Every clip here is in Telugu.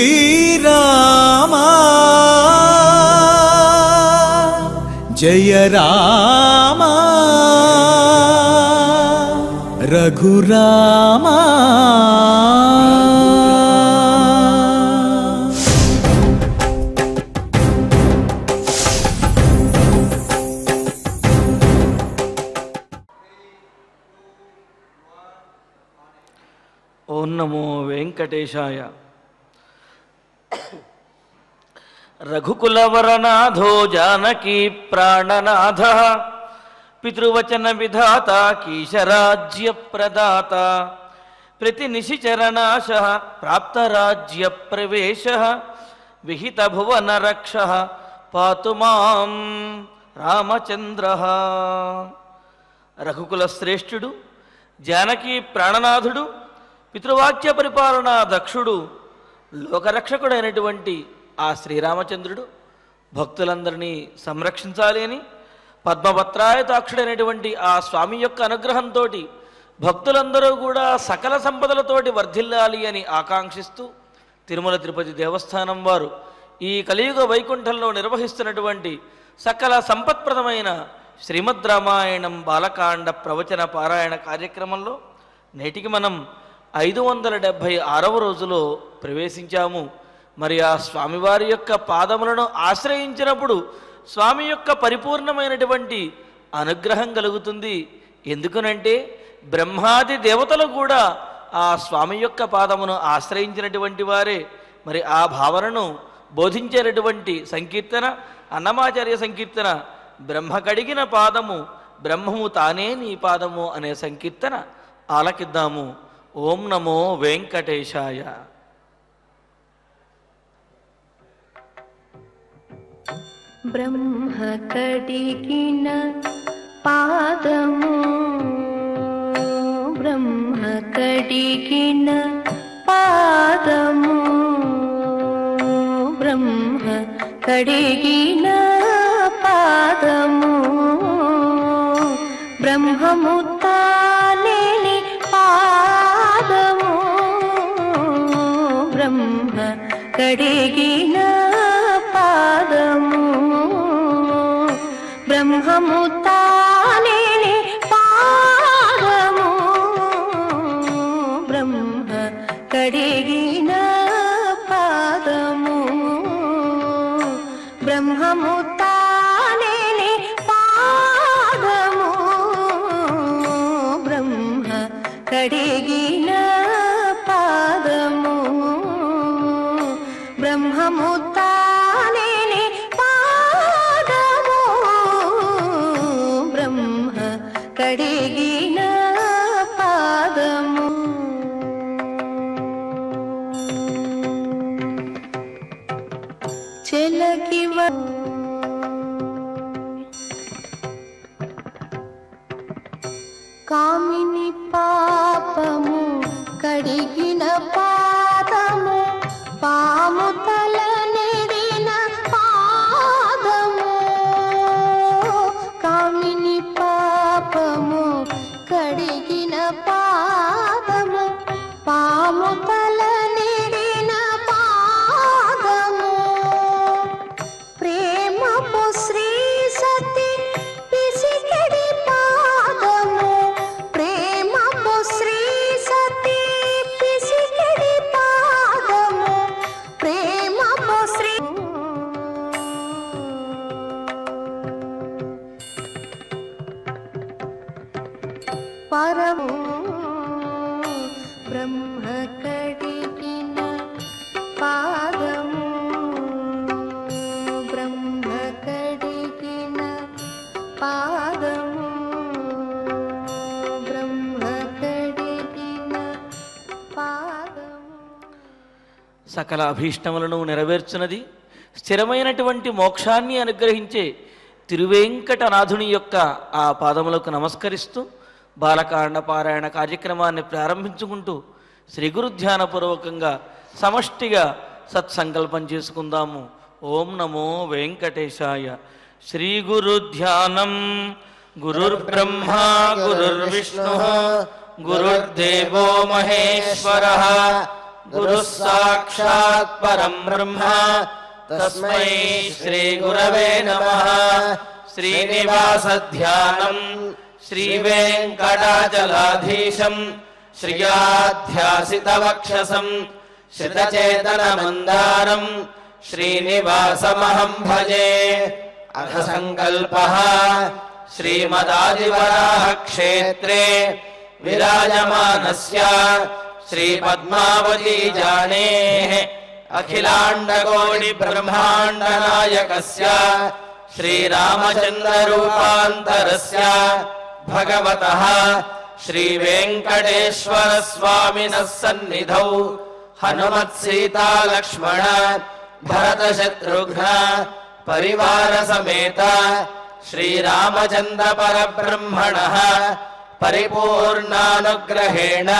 श्रीरामा जय रामा रघुरामा। ओं नमो वेंकटेशाय। रघुकुलवरनाथो जानकी प्राणनाथ पितृवचन विधाता कीशराज्य प्रदाता प्रतिनिशिचरनाश प्राप्त राज्य प्रवेश विहित भुवन रक्ष पातु मां रामचंद्रः। रघुकुल श्रेष्ठुడు जानकी प्राणनाथुడు పితృవాక్య పరిపాలన దక్షుడు లోకరక్షకుడైనటువంటి ఆ శ్రీరామచంద్రుడు భక్తులందరినీ సంరక్షించాలి అని పద్మపత్రాయతాక్షుడైనటువంటి ఆ స్వామి యొక్క అనుగ్రహంతో భక్తులందరూ కూడా సకల సంపదలతోటి వర్ధిల్లాలి అని ఆకాంక్షిస్తూ తిరుమల తిరుపతి దేవస్థానం వారు ఈ కలియుగ వైకుంఠంలో నిర్వహిస్తున్నటువంటి సకల సంపత్ప్రదమైన శ్రీమద్ రామాయణం బాలకాండ ప్రవచన పారాయణ కార్యక్రమంలో నేటికి మనం 576వ రోజులో ప్రవేశించాము. మరి ఆ స్వామివారి యొక్క పాదములను ఆశ్రయించినప్పుడు స్వామి యొక్క పరిపూర్ణమైనటువంటి అనుగ్రహం కలుగుతుంది. ఎందుకనంటే బ్రహ్మాది దేవతలు కూడా ఆ స్వామి యొక్క పాదమును ఆశ్రయించినటువంటి వారే. మరి ఆ భావనను బోధించేటటువంటి సంకీర్తన అన్నమాచార్య సంకీర్తన బ్రహ్మ కడిగిన పాదము బ్రహ్మము తానే నీ పాదము అనే సంకీర్తన ఆలకిద్దాము. ఓం నమో వెంకటేశాయ. బ్రహ్మ కడిగిన పాదము బ్రహ్మ కడిగిన పాదము బ్రహ్మ కడిగిన పాదము బ్రహ్మము తానే పాదము బ్రహ్మ కడిగిన పాదము బ్రహ్మము తానే పాదము బ్రహ్మ కడిగిన పాదము బ్రహ్మము తానే పాదము బ్రహ్మ కడిగిన పాదము బ్రహ్మము తానే పాదము బ్రహ్మ కడిగిన పాదము. చెలకివ కామిని పాపము కడిగిన పాదము పాము తల నెడిన పాదము కామిని పాపము కడిగిన పాదము పాము తల నెడిన పాదము ప్రేమపు శ్రీ సతి పిసికెడి పాదము ప్రేమపు శ్రీ సతి పిసికెడి పాదము ప్రేమపు శ్రీ పరము బ్రహ్మ కడిగిన పాదము బ్రహ్మ కడిగిన పాదము బ్రహ్మ కడిగిన పాదము. సకల అభీష్టములను నెరవేర్చున్నది స్థిరమైనటువంటి మోక్షాన్ని అనుగ్రహించే తిరువేంకటనాథుని యొక్క ఆ పాదములకు నమస్కరిస్తూ బాలకాండ పారాయణ కార్యక్రమాన్ని ప్రారంభించుకుంటూ శ్రీ గురు ధ్యానపూర్వకంగా సమష్టిగా సత్సంకల్పం చేసుకుందాము. ఓం నమో వెంకటేశాయ. శ్రీ గురు ధ్యానం గురుర్బ్రహ్మ గురుర్విష్ణు గురుర్దేవో మహేశ్వరః గురుః సాక్షాత్ పరం బ్రహ్మ తస్మై శ్రీ గురవే నమః. శ్రీనివాస ధ్యానం శ్రీ వెంకటాచలాధీశం శ్రియాధ్యాసిత వక్షసం శ్రితచేతన మందారం శ్రీనివాసమహం భజే. అథ సంకల్పః శ్రీమదాదివరాహ క్షేత్రే విరాజమానస్య శ్రీ పద్మావతీ జానేః అఖిలాండకోటి బ్రహ్మాండ నాయకస్య శ్రీరామచంద్ర రూపాంతరస్య భగవతః శ్రీ వెంకటేశ్వర స్వామినః సన్నిధౌ హనుమత్ సీతా లక్ష్మణ భరత శత్రుఘ్న పరివార సమేత శ్రీరామచంద్ర పరబ్రహ్మణః పరిపూర్ణానుగ్రహేణ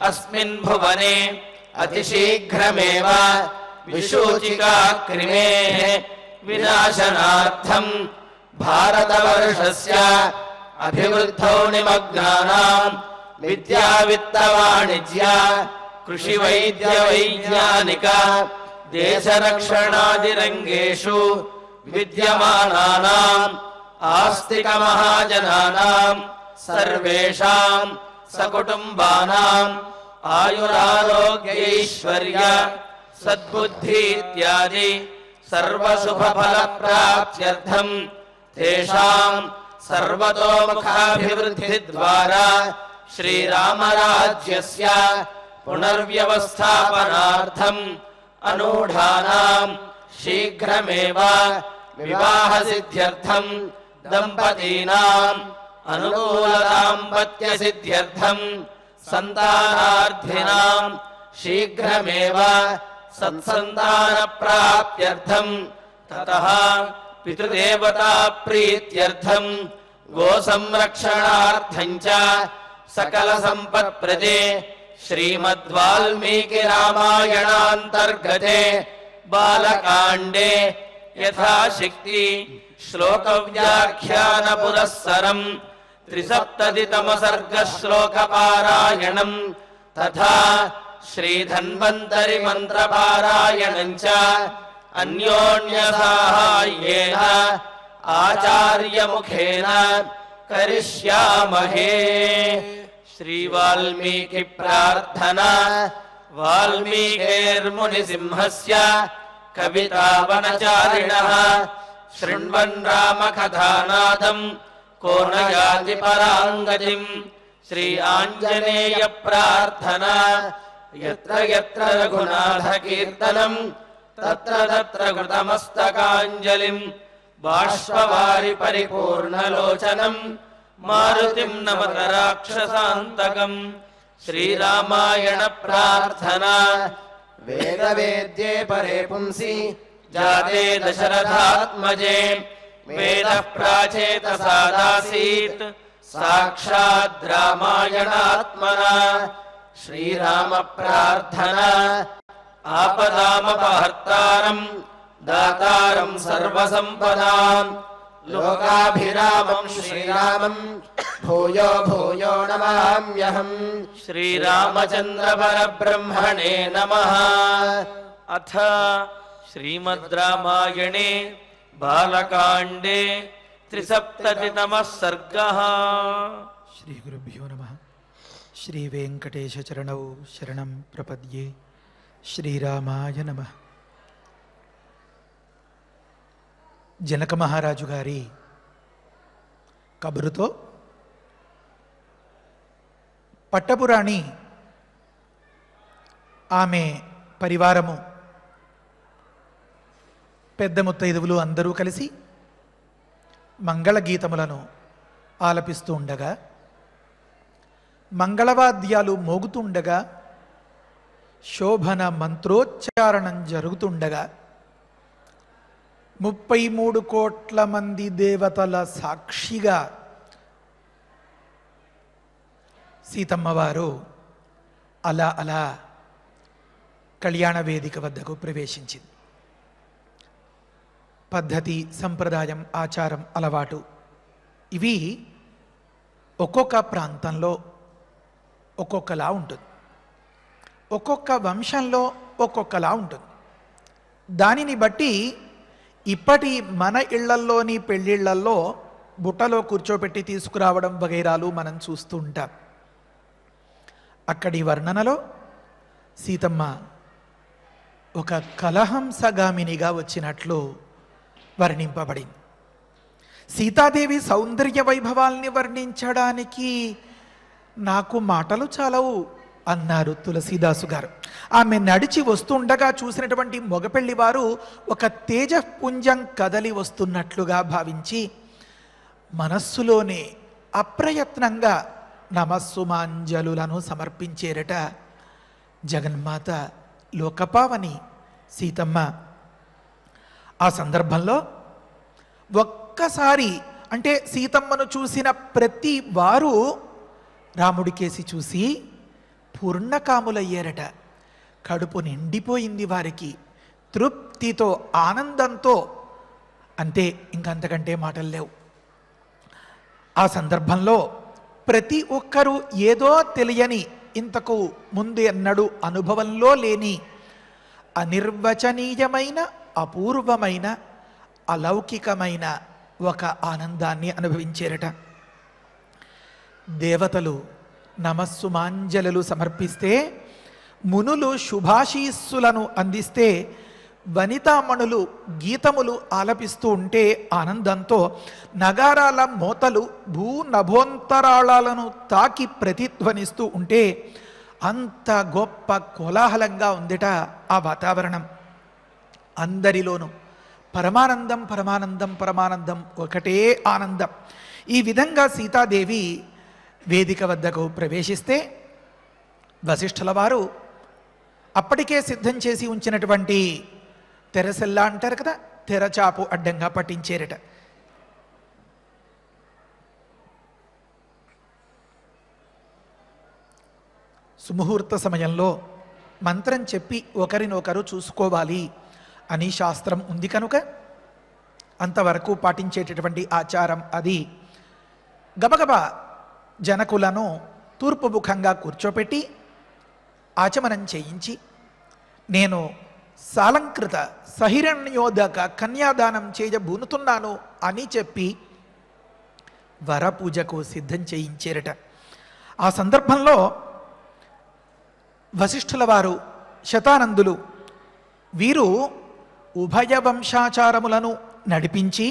అస్మిన్ భువనే అతిశీఘ్రమేవ విశూచికా క్రిమేః వినాశనార్థం భారతవర్షస్య అభివృద్ధౌ నిమగ్నానాం విద్యా విత్త వాణిజ్య కృషి వైద్య వైజ్ఞానిక దేశరక్షణాదిరంగేషు విద్యమానానాం ఆస్తిక మహాజనానాం సర్వేషాం సకుటుంబానాం ఆయురారోగ్యైశ్వర్య సద్బుద్ధి ఇత్యాది సర్వశుభఫల ప్రాప్త్యర్థం తేషాం సర్వతోముఖాభివృద్ధి ద్వారా శ్రీరామరాజ్యస్య పునర్వ్యవస్థాపనార్థం అనూఢానాం శీఘ్రమేవ వివాహ సిద్ధ్యర్థం దంపతీనాం అనుకూల దాంపత్య సిద్ధ్యర్థం సంతానార్థినాం శీఘ్రమేవ సత్సంతాన ప్రాప్త్యర్థం తతః పితృదేవతా ప్రీత్యర్థం గో సంరక్షణార్థం చ సకల సంపత్ప్రదే శ్రీమద్వాల్మీకి రామాయణాంతర్గతే బాలకాండే యథాశక్తి శ్లోక వ్యాఖ్యాన పురస్సరం 73తమ సర్గ శ్లోక పారాయణం తథా శ్రీధన్వంతరి మంత్ర పారాయణం చ అన్యోన్య సాహాయ్యేన ఆచార్య ముఖేన కరిష్యామహే. శ్రీ వాల్మీకి ప్రార్థనా. వాల్మీకిర్ముని సింహస్య కవితావనచారిణః శృణ్వన్ రామ కథానాదం కో న యాతి పరాంగతిం. శ్రీ ఆంజనేయ ప్రార్థనా. యత్ర యత్ర రఘునాథ కీర్తనం తత్ర తత్ర కృతమస్తకాంజలిం బాష్పవారి పరిపూర్ణలోచనం మారుతిం నమత రాక్షసాంతకం. శ్రీరామాయణ ప్రార్థనా. వేద వేద్యే పరే పుంసి జాతే దశరథాత్మజే వేద ప్రాచేతసాదాసీత్ సాక్షాద్ రామాయణాత్మనా. శ్రీరామ ప్రార్థనా. ఆపదామపహర్తారం దాతారం సర్వసంపదాం లోకాభిరామం శ్రీరామం భూయో భూయో నమామ్యహం. శ్రీరామచంద్ర పరబ్రహ్మణే నమః. అథ శ్రీమద్ రామాయణే బాలకాండే 73తమః సర్గః. శ్రీ గురుభ్యో నమః. శ్రీ వెంకటేశ చరణౌ శరణం ప్రపద్యే. శ్రీరామాయ నమః. జనక మహారాజు గారి కబురుతో పట్టపురాణి ఆమె పరివారము పెద్ద ముత్తైదువులు అందరూ కలిసి మంగళగీతములను ఆలపిస్తూ ఉండగా, మంగళవాద్యాలు మోగుతుండగా, శోభన మంత్రోచ్చారణం జరుగుతుండగా 33 కోట్ల మంది దేవతల సాక్షిగా సీతమ్మవారు అలా అలా కళ్యాణ వేదిక వద్దకు ప్రవేశించింది. పద్ధతి, సంప్రదాయం, ఆచారం, అలవాటు ఇవి ఒక్కొక్క ప్రాంతంలో ఒక్కొక్కలా ఉంటుంది. ఒక్కొక్క వంశంలో ఒక్కొక్కలా ఉంటుంది. దానిని బట్టి ఇప్పటి మన ఇళ్లల్లోని పెళ్ళిళ్ళల్లో బుట్టలో కూర్చోబెట్టి తీసుకురావడం వగైరాలు మనం చూస్తూ ఉంటాం. అక్కడి వర్ణనలో సీతమ్మ ఒక కలహంసగామినిగా వచ్చినట్లు వర్ణింపబడింది. సీతాదేవి సౌందర్య వైభవాల్ని వర్ణించడానికి నాకు మాటలు చాలవు అన్నారు తులసీదాసు గారు. ఆమె నడిచి వస్తుండగా చూసినటువంటి మొగపెళ్లి వారు ఒక తేజపుంజం కదలి వస్తున్నట్లుగా భావించి మనస్సులోనే అప్రయత్నంగా నమస్సుమాంజలులను సమర్పించేరట జగన్మాత లోకపావని సీతమ్మ. ఆ సందర్భంలో ఒక్కసారి అంటే సీతమ్మను చూసిన ప్రతి వారు రాముడికేసి చూసి పూర్ణకాములయ్యారట. కడుపు నిండిపోయింది వారికి, తృప్తితో ఆనందంతో. అంతే, ఇంకంతకంటే మాటలు లేవు. ఆ సందర్భంలో ప్రతి ఒక్కరూ ఏదో తెలియని, ఇంతకు ముందు ఎన్నడూ అనుభవంలో లేని అనిర్వచనీయమైన, అపూర్వమైన, అలౌకికమైన ఒక ఆనందాన్ని అనుభవించారట. దేవతలు నమస్సుమాంజలు సమర్పిస్తే, మునులు శుభాశీస్సులను అందిస్తే, వనితామణులు గీతములు ఆలపిస్తూ ఉంటే ఆనందంతో నగారాల మోతలు భూనభోంతరాళాలను తాకి ప్రతిధ్వనిస్తూ ఉంటే అంత గొప్ప కోలాహలంగా ఉందిట ఆ వాతావరణం. అందరిలోనూ పరమానందం పరమానందం పరమానందం, ఒకటే ఆనందం. ఈ విధంగా సీతాదేవి వేదిక వద్దకు ప్రవేశిస్తే వశిష్ఠుల వారు అప్పటికే సిద్ధం చేసి ఉంచినటువంటి తెరసెల్లా అంటారు కదా, తెరచాపు అడ్డంగా పట్టించేరట. సుముహూర్త సమయంలో మంత్రం చెప్పి ఒకరినొకరు చూసుకోవాలి అని శాస్త్రం ఉంది కనుక అంతవరకు పాటించేటటువంటి ఆచారం అది. గబగబా జనకులను తూర్పు ముఖంగా కూర్చోపెట్టి ఆచమనం చేయించి, నేను సాలంకృత సహిరణ్యోదక కన్యాదానం చేయబూనుతున్నాను అని చెప్పి వరపూజకు సిద్ధం చేయించారట. ఆ సందర్భంలో వశిష్ఠుల వారు, శతానందులు వీరు ఉభయ వంశాచారములను నడిపించి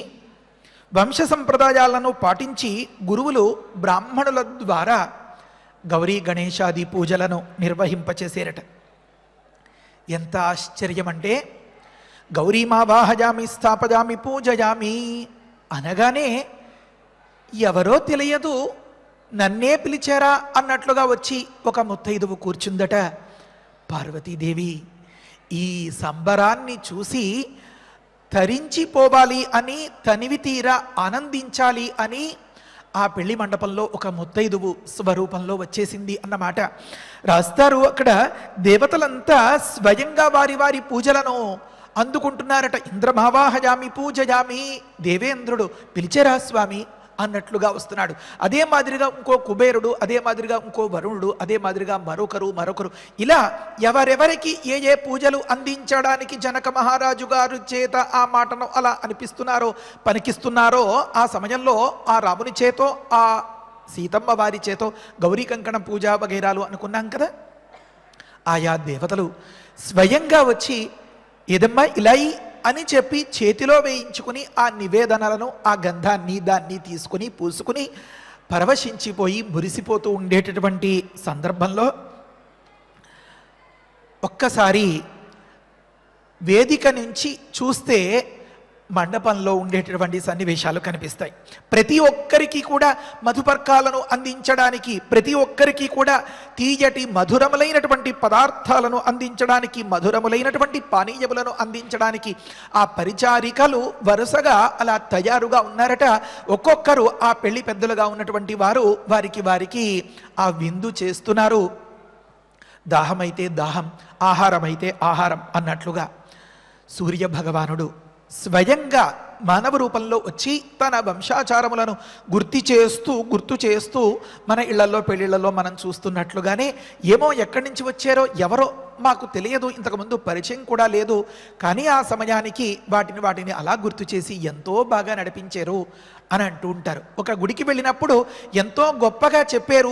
వంశ సంప్రదాయాలను పాటించి గురువులు బ్రాహ్మణుల ద్వారా గౌరీ గణేశాది పూజలను నిర్వహింపచేసేరట. ఎంత ఆశ్చర్యమంటే, గౌరీమావాహయామి స్థాపయామి పూజయామి అనగానే ఎవరో తెలియదు నన్నే పిలిచారా అన్నట్లుగా వచ్చి ఒక ముత్తైదువు కూర్చుందట. పార్వతీదేవి ఈ సంబరాన్ని చూసి తరించిపోవాలి అని, తనివి తీరా ఆనందించాలి అని ఆ పెళ్లి మండపంలో ఒక ముత్తైదువు స్వరూపంలో వచ్చేసింది అన్నమాట. రాస్తారు అక్కడ, దేవతలంతా స్వయంగా వారి వారి పూజలను అందుకుంటున్నారట. ఇంద్రమావాహయామి పూజయామి, దేవేంద్రుడు పిలిచారా స్వామి అన్నట్లుగా వస్తున్నాడు. అదే మాదిరిగా ఇంకో కుబేరుడు, అదే మాదిరిగా ఇంకో వరుణుడు, అదే మాదిరిగా మరొకరు ఇలా ఎవరెవరికి ఏ ఏ పూజలు అందించడానికి జనక మహారాజు గారు చేత ఆ మాటను అలా అనిపిస్తున్నారో, పనికిస్తున్నారో, ఆ సమయంలో ఆ రాముని చేతో, ఆ సీతమ్మ వారి చేతో గౌరీ కంకణ పూజ వగైరాలు అనుకున్నాం కదా. ఆయా దేవతలు స్వయంగా వచ్చి ఏదమ్మా ఇలా అని చెప్పి చేతిలో వేయించుకుని ఆ నివేదనలను, ఆ గంధాన్ని దాన్ని తీసుకుని పూసుకుని పరవశించిపోయి మురిసిపోతూ ఉండేటటువంటి సందర్భంలో ఒక్కసారి వేదిక నుంచి చూస్తే మండపంలో ఉండేటటువంటి సన్నివేశాలు కనిపిస్తాయి. ప్రతి ఒక్కరికి కూడా మధుపర్కాలను అందించడానికి, ప్రతి ఒక్కరికి కూడా తీయటి మధురములైనటువంటి పదార్థాలను అందించడానికి, మధురములైనటువంటి పానీయములను అందించడానికి ఆ పరిచారికలు వరుసగా అలా తయారుగా ఉన్నారట. ఒక్కొక్కరు ఆ పెళ్లి పెద్దలుగా ఉన్నటువంటి వారు వారికి ఆ విందు చేస్తున్నారు. దాహమైతే దాహం, ఆహారమైతే ఆహారం అన్నట్లుగా సూర్య భగవానుడు స్వయంగా మానవ రూపంలో వచ్చి తన వంశాచారములను గుర్తు చేస్తూ మన ఇళ్లలో పెళ్ళిళ్ళలో మనం చూస్తున్నట్లుగానే ఏమో ఎక్కడి నుంచి వచ్చారో ఎవరో మాకు తెలియదు, ఇంతకుముందు పరిచయం కూడా లేదు, కానీ ఆ సమయానికి వాటిని అలా గుర్తు చేసి ఎంతో బాగా నడిపించారు అని అంటూ ఉంటారు. ఒక గుడికి వెళ్ళినప్పుడు ఎంతో గొప్పగా చెప్పారు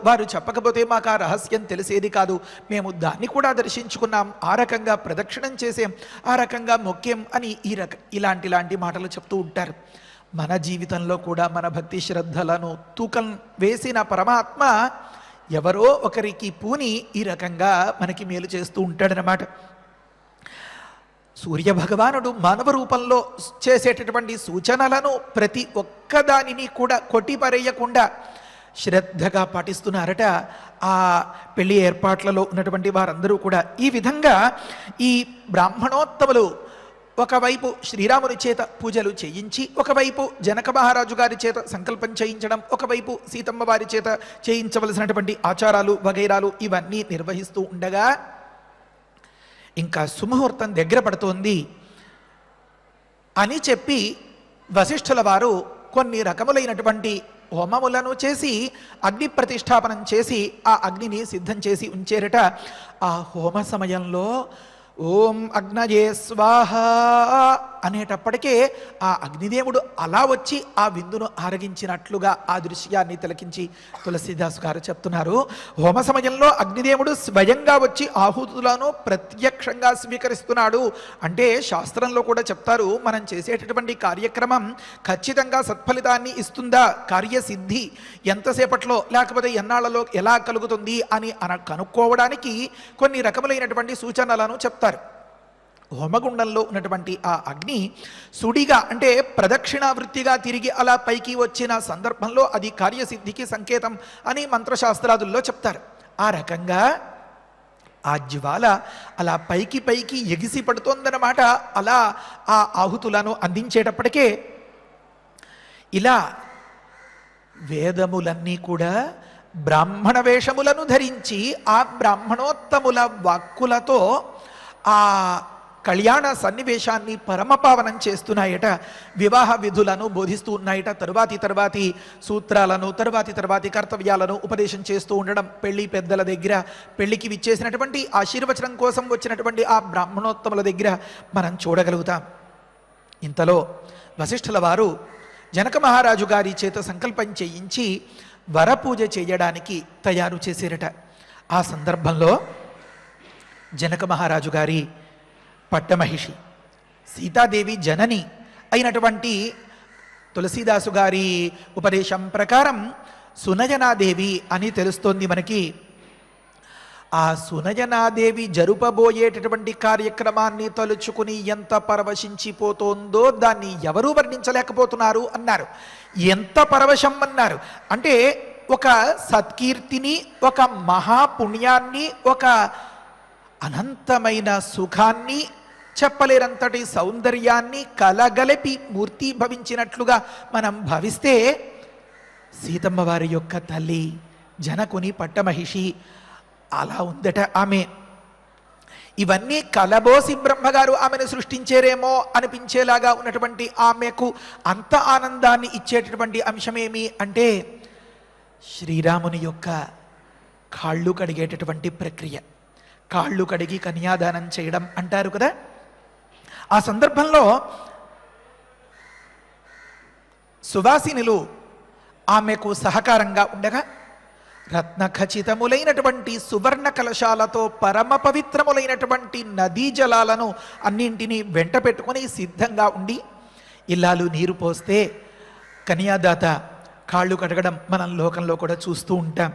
వారు చెప్పకపోతే మాకు ఆ రహస్యం తెలిసేది కాదు, మేము దాన్ని కూడా దర్శించుకున్నాం, ఆ రకంగా ప్రదక్షిణం చేసాం, ఆ రకంగా మొక్కేం అని ఇలాంటి మాటలు చెప్తూ ఉంటారు. మన జీవితంలో కూడా మన భక్తి శ్రద్ధలను తూకం వేసిన పరమాత్మ ఎవరో ఒకరికి పూని ఈ రకంగా మనకి మేలు చేస్తూ ఉంటాడనమాట. సూర్య భగవానుడు మానవ రూపంలో చేసేటటువంటి సూచనలను ప్రతి ఒక్కదానిని కూడా కొట్టిపరేయకుండా శ్రద్ధగా పాటిస్తున్నారట ఆ పెళ్లి ఏర్పాట్లలో ఉన్నటువంటి వారందరూ కూడా. ఈ విధంగా ఈ బ్రాహ్మణోత్తములు ఒకవైపు శ్రీరాముని చేత పూజలు చేయించి, ఒకవైపు జనక మహారాజు గారి చేత సంకల్పం చేయించడం, ఒకవైపు సీతమ్మ వారి చేత చేయించవలసినటువంటి ఆచారాలు వగైరాలు ఇవన్నీ నిర్వహిస్తూ ఉండగా ఇంకా సుముహూర్తం దగ్గర పడుతోంది అని చెప్పి వశిష్ఠుల వారు కొన్ని రకములైనటువంటి హోమములను చేసి అగ్ని ప్రతిష్టాపనం చేసి ఆ అగ్నిని సిద్ధం చేసి ఉంచేరట. ఆ హోమ సమయంలో ఓం అగ్నయే స్వాహ అనేటప్పటికే ఆ అగ్నిదేవుడు అలా వచ్చి ఆ విందును ఆరగించినట్లుగా ఆ దృశ్యాన్ని తిలకించి తులసీదాసు గారు చెప్తున్నారు. హోమ సమయంలో అగ్నిదేవుడు స్వయంగా వచ్చి ఆహుతులను ప్రత్యక్షంగా స్వీకరిస్తున్నాడు అంటే శాస్త్రంలో కూడా చెప్తారు, మనం చేసేటటువంటి కార్యక్రమం ఖచ్చితంగా సత్ఫలితాన్ని ఇస్తుందా, కార్యసిద్ధి ఎంతసేపట్లో లేకపోతే ఎన్నాళ్లలో ఎలా కలుగుతుంది అని కనుక్కోవడానికి కొన్ని రకములైనటువంటి సూచనలను చెప్తారు. హోమగుండంలో ఉన్నటువంటి ఆ అగ్ని సుడిగా అంటే ప్రదక్షిణావృత్తిగా తిరిగి అలా పైకి వచ్చిన సందర్భంలో అది కార్యసిద్ధికి సంకేతం అని మంత్రశాస్త్రాదుల్లో చెప్తారు. ఆ రకంగా ఆ జ్వాల అలా పైకి ఎగిసి పడుతోందన్నమాట. అలా ఆ ఆహుతులను అందించేటప్పటికే ఇలా వేదములన్నీ కూడా బ్రాహ్మణ వేషములను ధరించి ఆ బ్రాహ్మణోత్తముల వాక్కులతో ఆ కళ్యాణ సన్నివేశాన్ని పరమపావనం చేస్తున్నాయట. వివాహ విధులను బోధిస్తూ ఉన్నాయట. తరువాతి సూత్రాలను తరువాతి కర్తవ్యాలను ఉపదేశం చేస్తూ ఉండడం. పెళ్లి పెద్దల దగ్గర పెళ్లికి విచ్చేసినటువంటి ఆశీర్వచనం కోసం వచ్చినటువంటి ఆ బ్రాహ్మణోత్తముల దగ్గర మనం చూడగలుగుతాం. ఇంతలో వశిష్ఠుల వారు జనక మహారాజు గారి చేత సంకల్పం చేయించి వరపూజ చేయడానికి తయారు చేసేరట. ఆ సందర్భంలో జనక మహారాజు గారి పట్టమహిషి సీతాదేవి జనని అయినటువంటి తులసీదాసు గారి ఉపదేశం ప్రకారం సునయనాదేవి అని తెలుస్తోంది మనకి. ఆ సునయనాదేవి జరుపబోయేటటువంటి కార్యక్రమాన్ని తలుచుకుని ఎంత పరవశించిపోతోందో దాన్ని ఎవరూ వర్ణించలేకపోతున్నారు అన్నారు. ఎంత పరవశం అన్నారు అంటే ఒక సత్కీర్తిని, ఒక మహాపుణ్యాన్ని, ఒక అనంతమైన సుఖాన్ని, చెప్పలేరంతటి సౌందర్యాన్ని కలగలిపి మూర్తి భవించినట్లుగా మనం భావిస్తే సీతమ్మ వారి యొక్క తల్లి జనకుని పట్టమహిషి అలా ఉందట ఆమె. ఇవన్నీ కలబోసి బ్రహ్మగారు ఆమెను సృష్టించేరేమో అనిపించేలాగా ఉన్నటువంటి ఆమెకు అంత ఆనందాన్ని ఇచ్చేటటువంటి అంశమేమి అంటే శ్రీరాముని యొక్క కాళ్ళు కడిగేటటువంటి ప్రక్రియ. కాళ్ళు కడిగి కన్యాదానం చేయడం అంటారు కదా. ఆ సందర్భంలో సువాసినులు ఆమెకు సహకారంగా ఉండగా రత్నఖచితములైనటువంటి సువర్ణ కలశాలతో పరమ పవిత్రములైనటువంటి నదీ జలాలను అన్నింటినీ వెంట పెట్టుకొని సిద్ధంగా ఉండి ఇల్లాలు నీరు పోస్తే కన్యాదాత కాళ్ళు కడగడం మనం లోకంలో కూడా చూస్తూ ఉంటాం.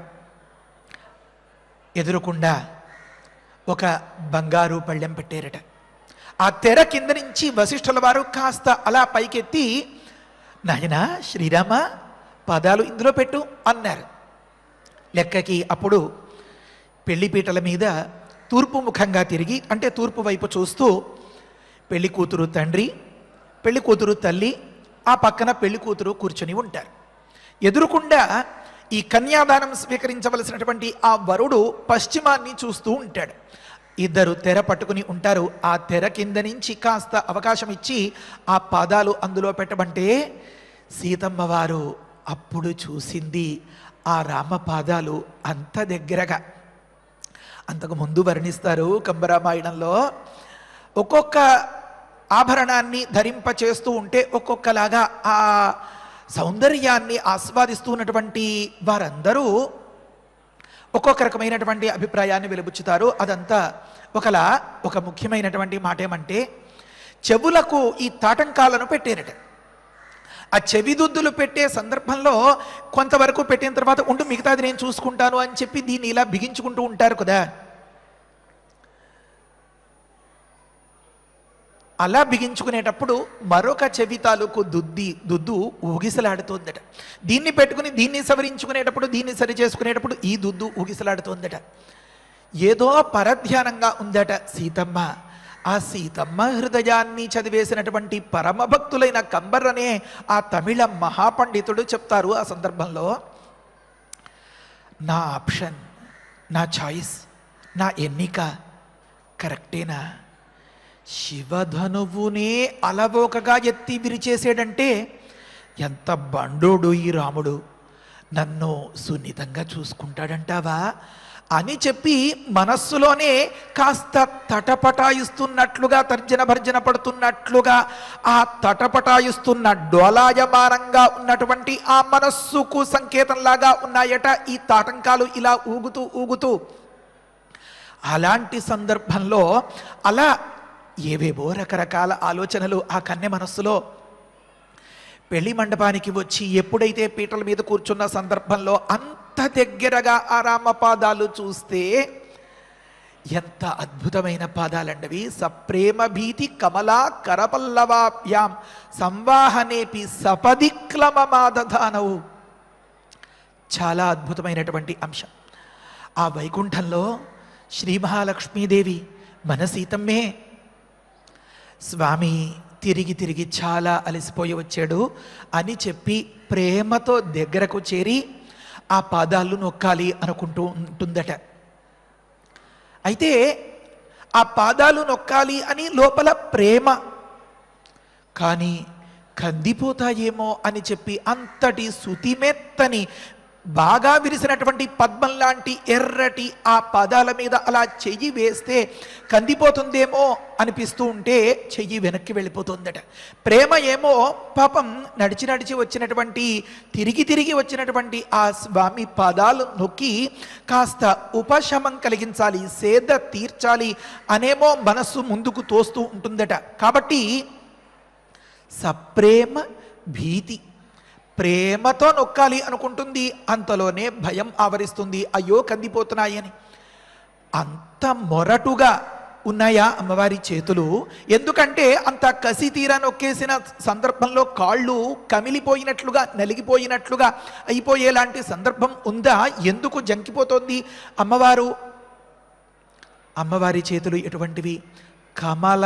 ఎదురుకుండా ఒక బంగారు పళ్ళెం పెట్టారట. ఆ తెర కింద నుంచి వశిష్ఠుల వారు కాస్త అలా పైకెత్తి, నాయనా శ్రీరామ పాదాలు ఇందులో పెట్టు అన్నారు. లెక్కకి అప్పుడు పెళ్లిపీటల మీద తూర్పు ముఖంగా తిరిగి అంటే తూర్పు వైపు చూస్తూ పెళ్లి కూతురు తండ్రి, పెళ్లి కూతురు తల్లి, ఆ పక్కన పెళ్లి కూతురు కూర్చొని ఉంటారు. ఎదురుకుండా ఈ కన్యాదానం స్వీకరించవలసినటువంటి ఆ వరుడు పశ్చిమాన్ని చూస్తూ ఉంటాడు. ఇద్దరు తెర పట్టుకుని ఉంటారు. ఆ తెర కింద నుంచి కాస్త అవకాశం ఇచ్చి ఆ పాదాలు అందులో పెట్టమంటే సీతమ్మ వారు అప్పుడు చూసింది ఆ రామ పాదాలు అంత దగ్గరగా. అంతకు ముందు వర్ణిస్తారు కంబరామాయణంలో, ఒక్కొక్క ఆభరణాన్ని ధరింప చేస్తూ ఉంటే ఒక్కొక్కలాగా ఆ సౌందర్యాన్ని ఆస్వాదిస్తూ ఉన్నటువంటి వారందరూ ఒక్కొక్క రకమైనటువంటి అభిప్రాయాన్ని వెలుబుచ్చుతారు. అదంతా ఒక ముఖ్యమైనటువంటి మాట ఏమంటే, చెవులకు ఈ తాటంకాలను పెట్టారట. ఆ చెవిదుద్దులు పెట్టే సందర్భంలో కొంతవరకు పెట్టిన తర్వాత ఉండు మిగతాది నేను చూసుకుంటాను అని చెప్పి దీన్ని ఇలా బిగించుకుంటూ ఉంటారు కదా. అలా బిగించుకునేటప్పుడు మరొక చెవి తాలూకు దుద్దు ఊగిసలాడుతోందట. దీన్ని పెట్టుకుని దీన్ని సవరించుకునేటప్పుడు దీన్ని సరి చేసుకునేటప్పుడు ఈ దుద్దు ఊగిసలాడుతోందట. ఏదో పరధ్యానంగా ఉందట సీతమ్మ. ఆ సీతమ్మ హృదయాన్ని చదివేసినటువంటి పరమభక్తులైన కంబర్ అనే ఆ తమిళ మహాపండితుడు చెప్తారు ఆ సందర్భంలో, నా ఆప్షన్, నా చాయిస్, నా ఎన్నిక కరెక్టేనా? శివధనువునే అలవోకగా ఎత్తి విరిచేసాడంటే ఎంత బండోడు ఈ రాముడు, నన్ను సున్నితంగా చూసుకుంటాడంటావా అని చెప్పి మనస్సులోనే కాస్త తటపటాయిస్తున్నట్లుగా, తర్జన భర్జన పడుతున్నట్లుగా, ఆ తటపటాయిస్తున్న డోలాయమానంగా ఉన్నటువంటి ఆ మనస్సుకు సంకేతంలాగా ఉన్నాయట ఈ తాటంకాలు ఇలా ఊగుతూ ఊగుతూ. అలాంటి సందర్భంలో అలా ఏవేవో రకరకాల ఆలోచనలు ఆ కన్య మనస్సులో. పెళ్లి మండపానికి వచ్చి ఎప్పుడైతే పీటల మీద కూర్చున్న సందర్భంలో అంత దగ్గరగా ఆ రామపాదాలు చూస్తే ఎంత అద్భుతమైన పాదాలండవి. సప్రేమ భీతి కమలా కరపల్లవాభ్యాం సంవాహనేపి సపదిక్లమమాదధానవు. చాలా అద్భుతమైనటువంటి అంశం. ఆ వైకుంఠంలో శ్రీ మహాలక్ష్మీదేవి మన సీతమ్మే. స్వామి తిరిగి తిరిగి చాలా అలసిపోయి వచ్చాడు అని చెప్పి ప్రేమతో దగ్గరకు చేరి ఆ పాదాలు నొక్కాలి అనుకుంటూ ఉంటుందట. అయితే ఆ పాదాలు నొక్కాలి అని లోపల ప్రేమ, కానీ కందిపోతాయేమో అని చెప్పి అంతటి శుతిమెత్తని బాగా విరిసినటువంటి పద్మం లాంటి ఎర్రటి ఆ పాదాల మీద అలా చెయ్యి వేస్తే కందిపోతుందేమో అనిపిస్తూ ఉంటే చెయ్యి వెనక్కి వెళ్ళిపోతుందట. ప్రేమ ఏమో పాపం నడిచి నడిచి వచ్చినటువంటి తిరిగి వచ్చినటువంటి ఆ స్వామి పాదాలు నొక్కి కాస్త ఉపశమం కలిగించాలి, సేద తీర్చాలి అనేమో మనస్సు ముందుకు తోస్తూ ఉంటుందట. కాబట్టి సప్రేమ భీతి, ప్రేమతో నొక్కాలి అనుకుంటుంది, అంతలోనే భయం ఆవరిస్తుంది, అయ్యో కందిపోతున్నాయని. అంత మొరటుగా ఉన్నాయా అమ్మవారి చేతులు? ఎందుకంటే అంత కసి తీరా నొక్కేసిన సందర్భంలో కాళ్ళు కమిలిపోయినట్లుగా నలిగిపోయినట్లుగా అయిపోయేలాంటి సందర్భం ఉందా? ఎందుకు జంకిపోతోంది అమ్మవారు? అమ్మవారి చేతులు ఎటువంటివి? కమల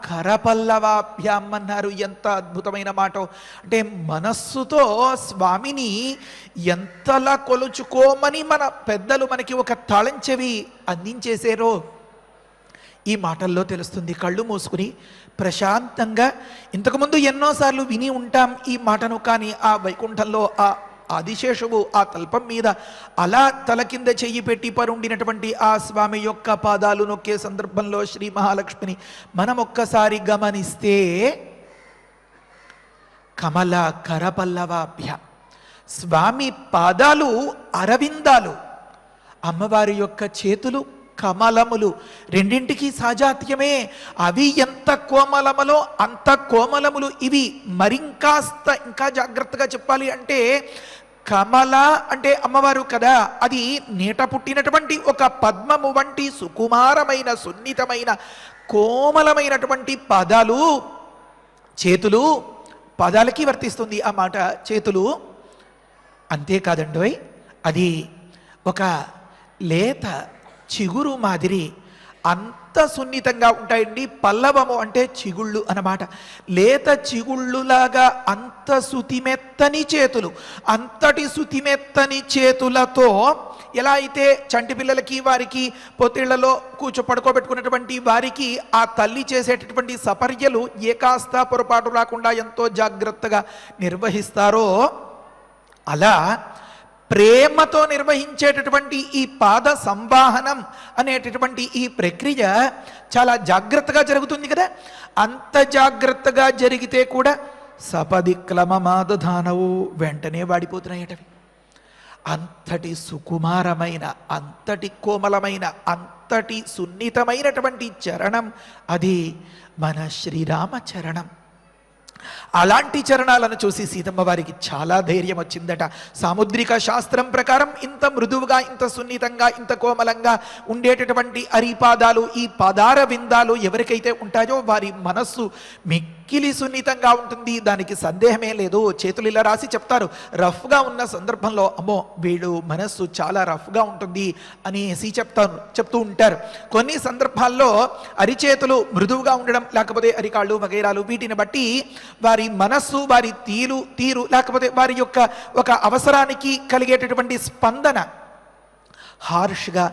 కరపల్లవాభ్యాం అన్నారు. ఎంత అద్భుతమైన మాట! అంటే మనస్సుతో స్వామిని ఎంతలా కొలుచుకోమని మన పెద్దలు మనకి ఒక తాళం చెవి అందించేశారో ఈ మాటల్లో తెలుస్తుంది. కళ్ళు మూసుకుని ప్రశాంతంగా, ఇంతకుముందు ఎన్నోసార్లు విని ఉంటాం ఈ మాటను, కానీ ఆ వైకుంఠంలో ఆ ఆదిశేషువు ఆ తల్పం మీద అలా తల కింద చెయ్యి పెట్టి పరుండినటువంటి ఆ స్వామి యొక్క పాదాలు నొక్కే సందర్భంలో శ్రీ మహాలక్ష్మిని మనం ఒక్కసారి గమనిస్తే కమల కరపల్లవాభ్య, స్వామి పాదాలు అరవిందాలు, అమ్మవారి యొక్క చేతులు కమలములు. రెండింటికి సాజాత్యమే. అవి ఎంత కోమలములో అంత కోమలములు ఇవి. మరింకాస్త ఇంకా జాగ్రత్తగా చెప్పాలి అంటే కమల అంటే అమ్మవారు కదా, అది నీట పుట్టినటువంటి ఒక పద్మము వంటి సుకుమారమైన సున్నితమైన కోమలమైనటువంటి పాదాలు. చేతులు పాదాలకి వర్తిస్తుంది ఆ మాట, చేతులు. అంతేకాదండోయ్, అది ఒక లేత చిగురు మాదిరి అంత సున్నితంగా ఉంటాయండి. పల్లవము అంటే చిగుళ్ళు అన్నమాట. లేత చిగుళ్ళులాగా అంత సుతిమెత్తని చేతులు, అంతటి సుతిమెత్తని చేతులతో ఎలా అయితే చంటి పిల్లలకి వారికి పొత్తిళ్లలో పడుకోబెట్టుకున్నటువంటి వారికి ఆ తల్లి చేసేటటువంటి సపర్యలు ఏ కాస్త పొరపాటు రాకుండా ఎంతో జాగ్రత్తగా నిర్వహిస్తారో, అలా ప్రేమతో నిర్వహించేటటువంటి ఈ పాద సంవాహనం అనేటటువంటి ఈ ప్రక్రియ చాలా జాగ్రత్తగా జరుగుతుంది కదా. అంత జాగ్రత్తగా జరిగితే కూడా సపది క్లమమాదధానవు వెంటనే వాడిపోతున్నాయటవి. అంతటి సుకుమారమైన, అంతటి కోమలమైన, అంతటి సున్నితమైనటువంటి చరణం అది మన శ్రీరామ చరణం. అలాంటి చరణాలను చూసి సీతమ్మ వారికి చాలా ధైర్యం వచ్చిందట. సాముద్రిక శాస్త్రం ప్రకారం ఇంత మృదువుగా, ఇంత సున్నితంగా, ఇంత కోమలంగా ఉండేటటువంటి అరిపాదాలు, ఈ పాదార విందాలు ఎవరికైతే ఉంటాయో వారి మనస్సు మిక్కిలి సున్నితంగా ఉంటుంది. దానికి సందేహమే లేదు. చేతులు ఇలా రాసి చెప్తారు. రఫ్గా ఉన్న సందర్భంలో అమ్మో వీడు మనస్సు చాలా రఫ్గా ఉంటుంది అనేసి చెప్తూ ఉంటారు. కొన్ని సందర్భాల్లో అరిచేతులు మృదువుగా ఉండడం, లేకపోతే అరికాళ్ళు వగైరాలు, వీటిని బట్టి వారి మనస్సు, వారి తీరు లేకపోతే వారి యొక్క ఒక అవసరానికి కలిగేటటువంటి స్పందన హార్ష్గా,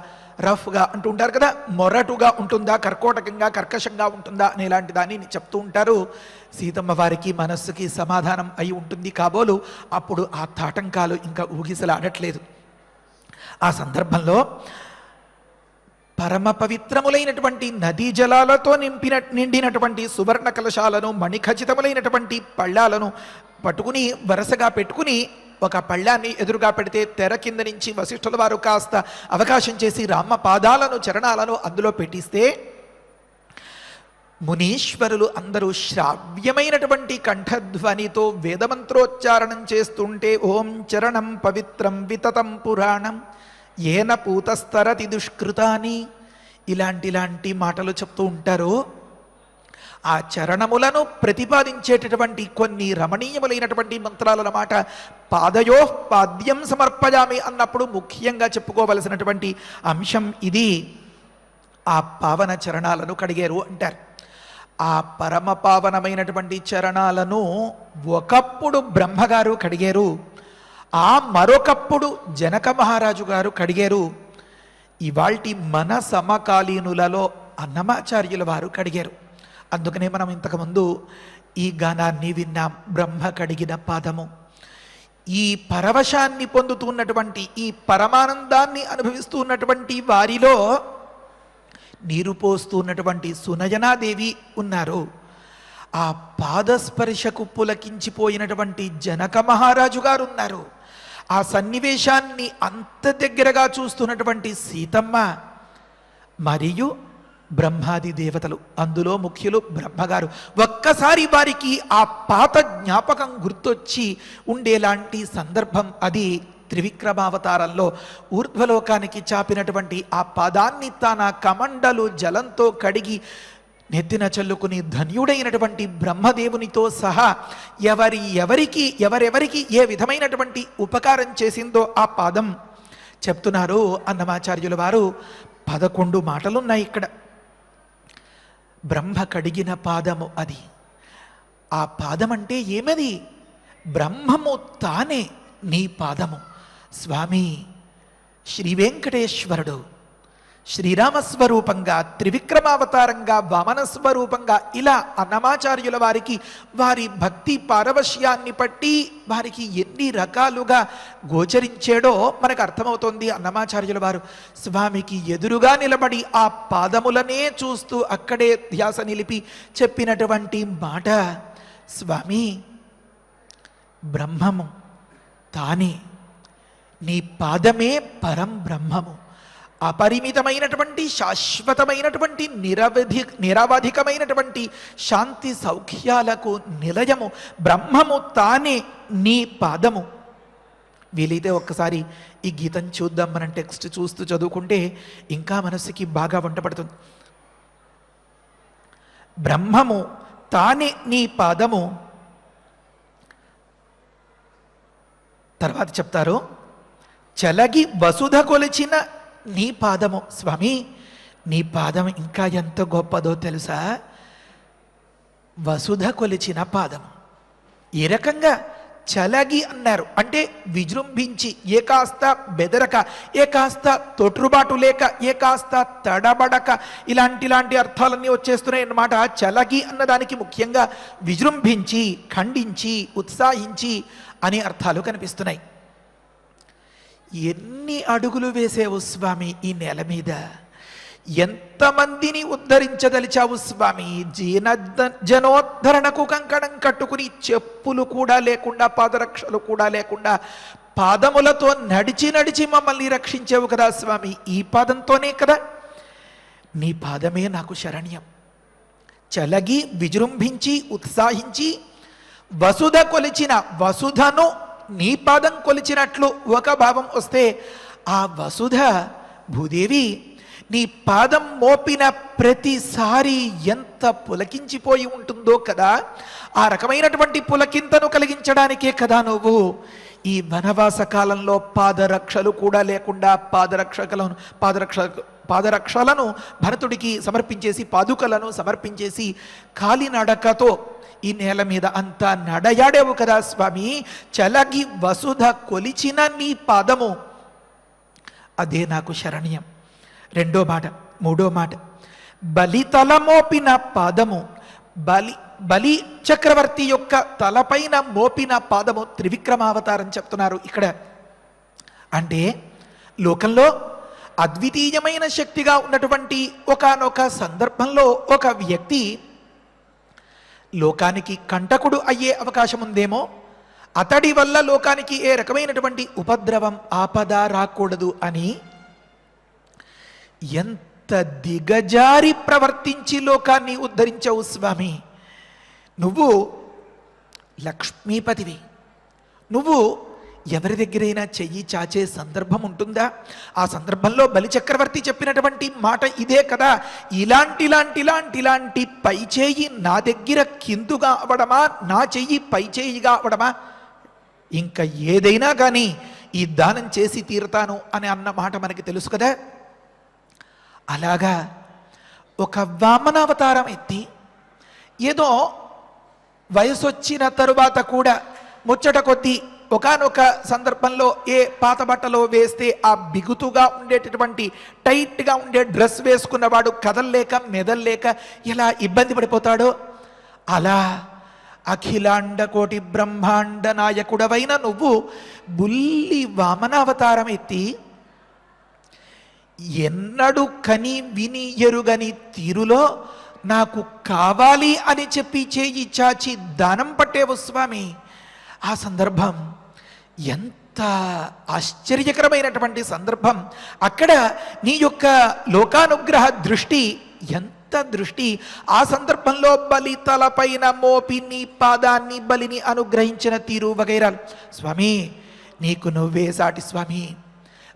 రఫ్గా అంటూ ఉంటారు కదా. మొరటుగా ఉంటుందా, కర్కోటకంగా, కర్కశంగా ఉంటుందా అనే ఇలాంటి దాన్ని చెప్తూ ఉంటారు. సీతమ్మ వారికి మనస్సుకి సమాధానం అయి ఉంటుంది కాబోలు అప్పుడు ఆ తాటంకాలు ఇంకా ఊగిసలాడట్లేదు. ఆ సందర్భంలో పరమ పవిత్రములైనటువంటి నదీ జలాలతో నిండినటువంటి సువర్ణ కలశాలను, మణిఖచితములైనటువంటి పళ్ళాలను పట్టుకుని వరుసగా పెట్టుకుని ఒక పళ్ళాన్ని ఎదురుగా పెడితే తెర కింద నుంచి వశిష్ఠుల వారు కాస్త అవకాశం చేసి రామ పాదాలను, చరణాలను అందులో పెట్టిస్తే మునీశ్వరులు అందరూ శ్రావ్యమైనటువంటి కంఠధ్వనితో వేదమంత్రోచ్చారణం చేస్తుంటే ఓం చరణం పవిత్రం వితతం పురాణం ఏన పూతస్తరతి దుష్కృతాని ఇలాంటి మాటలు చెప్తూ ఉంటారు. ఆ చరణములను ప్రతిపాదించేటటువంటి కొన్ని రమణీయములైనటువంటి మంత్రాలన్నమాట. పాదయో పాద్యం సమర్పయామి అన్నప్పుడు ముఖ్యంగా చెప్పుకోవలసినటువంటి అంశం ఇది. ఆ పావన చరణాలను కడిగారు అంటారు. ఆ పరమ పావనమైనటువంటి చరణాలను ఒకప్పుడు బ్రహ్మగారు కడిగారు, ఆ మరొకప్పుడు జనక మహారాజు గారు కడిగారు. ఇవాల్టి మన సమకాలీనులలో అన్నమాచార్యుల వారు కడిగారు. అందుకనే మనం ఇంతకుముందు ఈ గానాన్ని విన్నాం. బ్రహ్మ కడిగిన పాదము. ఈ పరవశాన్ని పొందుతున్నటువంటి, ఈ పరమానందాన్ని అనుభవిస్తున్నటువంటి వారిలో నీరు పోస్తున్నటువంటి సునయనాదేవి ఉన్నారు. ఆ పాదస్పర్శకు పులకించిపోయినటువంటి జనక మహారాజు గారు ఉన్నారు. ఆ సన్నివేశాన్ని అంత దగ్గరగా చూస్తున్నటువంటి సీతమ్మ మరియు బ్రహ్మాది దేవతలు, అందులో ముఖ్యులు బ్రహ్మగారు. ఒక్కసారి వారికి ఆ పాత జ్ఞాపకం గుర్తొచ్చి ఉండేలాంటి సందర్భం అది. త్రివిక్రమావతారంలో ఊర్ధ్వలోకానికి చాపినటువంటి ఆ పాదాన్ని తన కమండలు జలంతో కడిగి నెత్తిన చల్లుకుని ధన్యుడైనటువంటి బ్రహ్మదేవునితో సహా ఎవరెవరికి ఏ విధమైనటువంటి ఉపకారం చేసిందో ఆ పాదం చెప్తున్నారు అన్నమాచార్యుల వారు. 11 మాటలున్నాయి ఇక్కడ. బ్రహ్మ కడిగిన పాదము అది. ఆ పాదం అంటే ఏమది? బ్రహ్మము తానే నీ పాదము. స్వామి శ్రీ వెంకటేశ్వరుడు శ్రీరామస్వరూపంగా, త్రివిక్రమావతారంగా, వామన స్వరూపంగా ఇలా అన్నమాచార్యుల వారికి వారి భక్తి పారవశ్యాన్ని బట్టి వారికి ఎన్ని రకాలుగా గోచరించాడో మనకు అర్థమవుతోంది. అన్నమాచార్యుల వారు స్వామికి ఎదురుగా నిలబడి ఆ పాదములనే చూస్తూ అక్కడే ధ్యాస నిలిపి చెప్పినటువంటి మాట, స్వామి బ్రహ్మము తానే, నీ పాదమే పరం బ్రహ్మము, అపరిమితమైనటువంటి శాశ్వతమైనటువంటి నిరవధికమైనటువంటి శాంతి సౌఖ్యాలకు నిలయము బ్రహ్మము తానే నీ పాదము. వీలైతే ఒక్కసారి ఈ గీతం చూద్దాం. మనం టెక్స్ట్ చూస్తూ చదువుకుంటే ఇంకా మనసుకి బాగా వంటపడుతుంది. బ్రహ్మము తానే నీ పాదము. తర్వాత చెప్తారు, చలగి వసుధ కొలిచిన నీ పాదము. స్వామి నీ పాదం ఇంకా ఎంత గొప్పదో తెలుసా? వసుధ కొలిచిన పాదం. ఏ రకంగా? చలగి అన్నారు అంటే విజృంభించి, ఏ కాస్త బెదరక, ఏ కాస్త తొట్రుబాటు లేక, ఏ కాస్త తడబడక, ఇలాంటి అర్థాలన్నీ వచ్చేస్తున్నాయి అన్నమాట. చలగి అన్నదానికి ముఖ్యంగా విజృంభించి, ఖండించి, ఉత్సాహించి అనే అర్థాలు కనిపిస్తున్నాయి. ఎన్ని అడుగులు వేసేవు స్వామి ఈ నేల మీద? ఎంతమందిని ఉద్ధరించదలిచావు స్వామి? జనోద్ధరణకు కంకణం కట్టుకుని, చెప్పులు కూడా లేకుండా, పాదరక్షలు కూడా లేకుండా, పాదములతో నడిచి నడిచి మమ్మల్ని రక్షించావు కదా స్వామి. ఈ పాదంతోనే కదా. నీ పాదమే నాకు శరణ్యం. చలగి విజృంభించి ఉత్సాహించి వసుధ కొలిచిన, వసుధను నీ పాదం కొలిచినట్లు ఒక భావం వస్తే, ఆ వసుధ భూదేవి నీ పాదం మోపిన ప్రతిసారి ఎంత పులకించిపోయి ఉంటుందో కదా. ఆ రకమైనటువంటి పులకింతను కలిగించడానికే కదా నువ్వు ఈ వనవాస కాలంలో పాదరక్షలు కూడా లేకుండా పాదరక్షలను భరతుడికి సమర్పించేసి, పాదుకలను సమర్పించేసి, కాలినడకతో ఈ నేల మీద అంతా నడయాడేవు కదా స్వామి. చలగి వసుధ కొలిచిన నీ పాదము అదే నాకు శరణ్యం. రెండో మాట. మూడో మాట, బలితల పాదము. బలి చక్రవర్తి యొక్క తలపైన మోపిన పాదము. త్రివిక్రమావతారం చెప్తున్నారు ఇక్కడ. అంటే లోకంలో అద్వితీయమైన శక్తిగా ఉన్నటువంటి ఒకానొక సందర్భంలో ఒక వ్యక్తి లోకానికి కంటకుడు అయ్యే అవకాశం ఉందేమో, అతడి వల్ల లోకానికి ఏ రకమైనటువంటి ఉపద్రవం, ఆపద రాకూడదు అని ఎంత దిగజారి ప్రవర్తించి లోకాన్ని ఉద్ధరించావు స్వామి. నువ్వు లక్ష్మీపతివి. నువ్వు ఎవరి దగ్గరైనా చెయ్యి చాచే సందర్భం ఉంటుందా? ఆ సందర్భంలో బలిచక్రవర్తి చెప్పినటువంటి మాట ఇదే కదా. ఇలాంటి పై చేయి నా దగ్గర కిందుగా అవడమా, నా చెయ్యి పై చేయిగా అవడమా, ఇంకా ఏదైనా కానీ ఈ దానం చేసి తీరుతాను అని అన్న మాట మనకి తెలుసు కదా. అలాగా ఒక వామనావతారం ఎత్తి, ఏదో వయసు వచ్చిన తరువాత కూడా ముచ్చట కొద్దీ ఒకానొక సందర్భంలో ఏ పాత బట్టలో వేస్తే ఆ బిగుతుగా ఉండేటటువంటి టైట్గా ఉండే డ్రెస్ వేసుకున్నవాడు కదల్లేక మెదల్లేక ఎలా ఇబ్బంది పడిపోతాడో, అలా అఖిలాండ కోటి బ్రహ్మాండ నాయకుడవైన నువ్వు బుల్లి వామనావతారం ఎత్తి ఎన్నడు కని విని ఎరుగని తీరులో నాకు కావాలి అని చెప్పి చేయి చాచి దానం పట్టేవు స్వామి. ఆ సందర్భం ఎంత ఆశ్చర్యకరమైనటువంటి సందర్భం. అక్కడ నీ యొక్క లోకానుగ్రహ దృష్టి, ఎంత దృష్టి. ఆ సందర్భంలో బలి తలపైన మోపి నీ పాదాన్ని, బలిని అనుగ్రహించిన తీరు వగైరాలు. స్వామి నీకు నువ్వే సాటి స్వామి.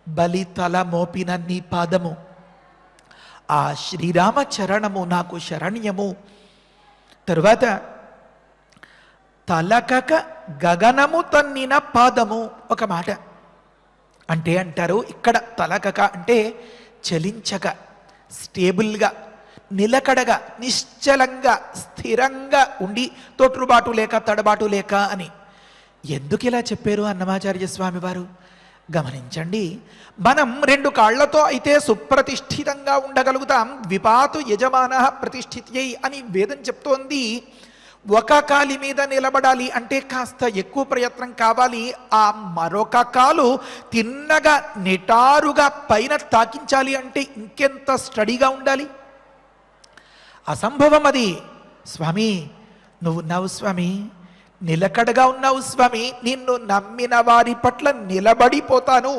బలి తల మోపిన నీ పాదము, ఆ శ్రీరామ చరణము నాకు శరణ్యము. తరువాత తలకక గగనము తన్నిన పాదము. ఒక మాట అంటే అంటారు ఇక్కడ తలకక అంటే చలించక, స్టేబుల్గా, నిలకడగా, నిశ్చలంగా, స్థిరంగా ఉండి తొట్రుబాటు లేక, తడబాటు లేక అని. ఎందుకు ఇలా చెప్పారు అన్నమాచార్య స్వామి వారు? గమనించండి. మనం రెండు కాళ్లతో అయితే సుప్రతిష్ఠితంగా ఉండగలుగుతాం. ద్విపాతు యజమాన ప్రతిష్ఠిత్యై అని వేదం చెప్తోంది. ఒక కాలి మీద నిలబడాలి అంటే కాస్త ఎక్కువ ప్రయత్నం కావాలి. ఆ మరొక కాలు తిన్నగా నిటారుగా పైన తాకించాలి అంటే ఇంకెంత స్టడీగా ఉండాలి. అసంభవం అది. స్వామి నువ్వు ఉన్నావు స్వామి, నిలకడగా ఉన్నావు స్వామి. నిన్ను నమ్మిన వారి పట్ల నిలబడిపోతాను,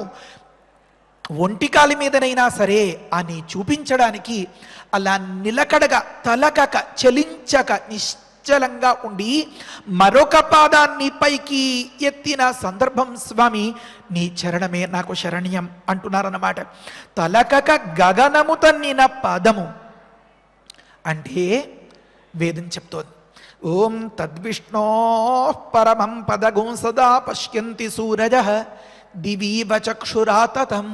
ఒంటికాలి మీదనైనా సరే అని చూపించడానికి అలా నిలకడగా, తలకక, చలించక, నిశ్చలంగా ఉండి మరొక పాదాన్ని పైకి ఎత్తిన సందర్భం స్వామి. నీ చరణమే నాకు శరణ్యం అంటున్నారన్నమాట. తలకక గగనము తన్నిన పాదము అంటే వేదం చెప్తోంది. ఓం తద్విష్ణో పరమం పదగుం సదా పశ్యంతి సూరజ దివీవ చక్షురాతతం.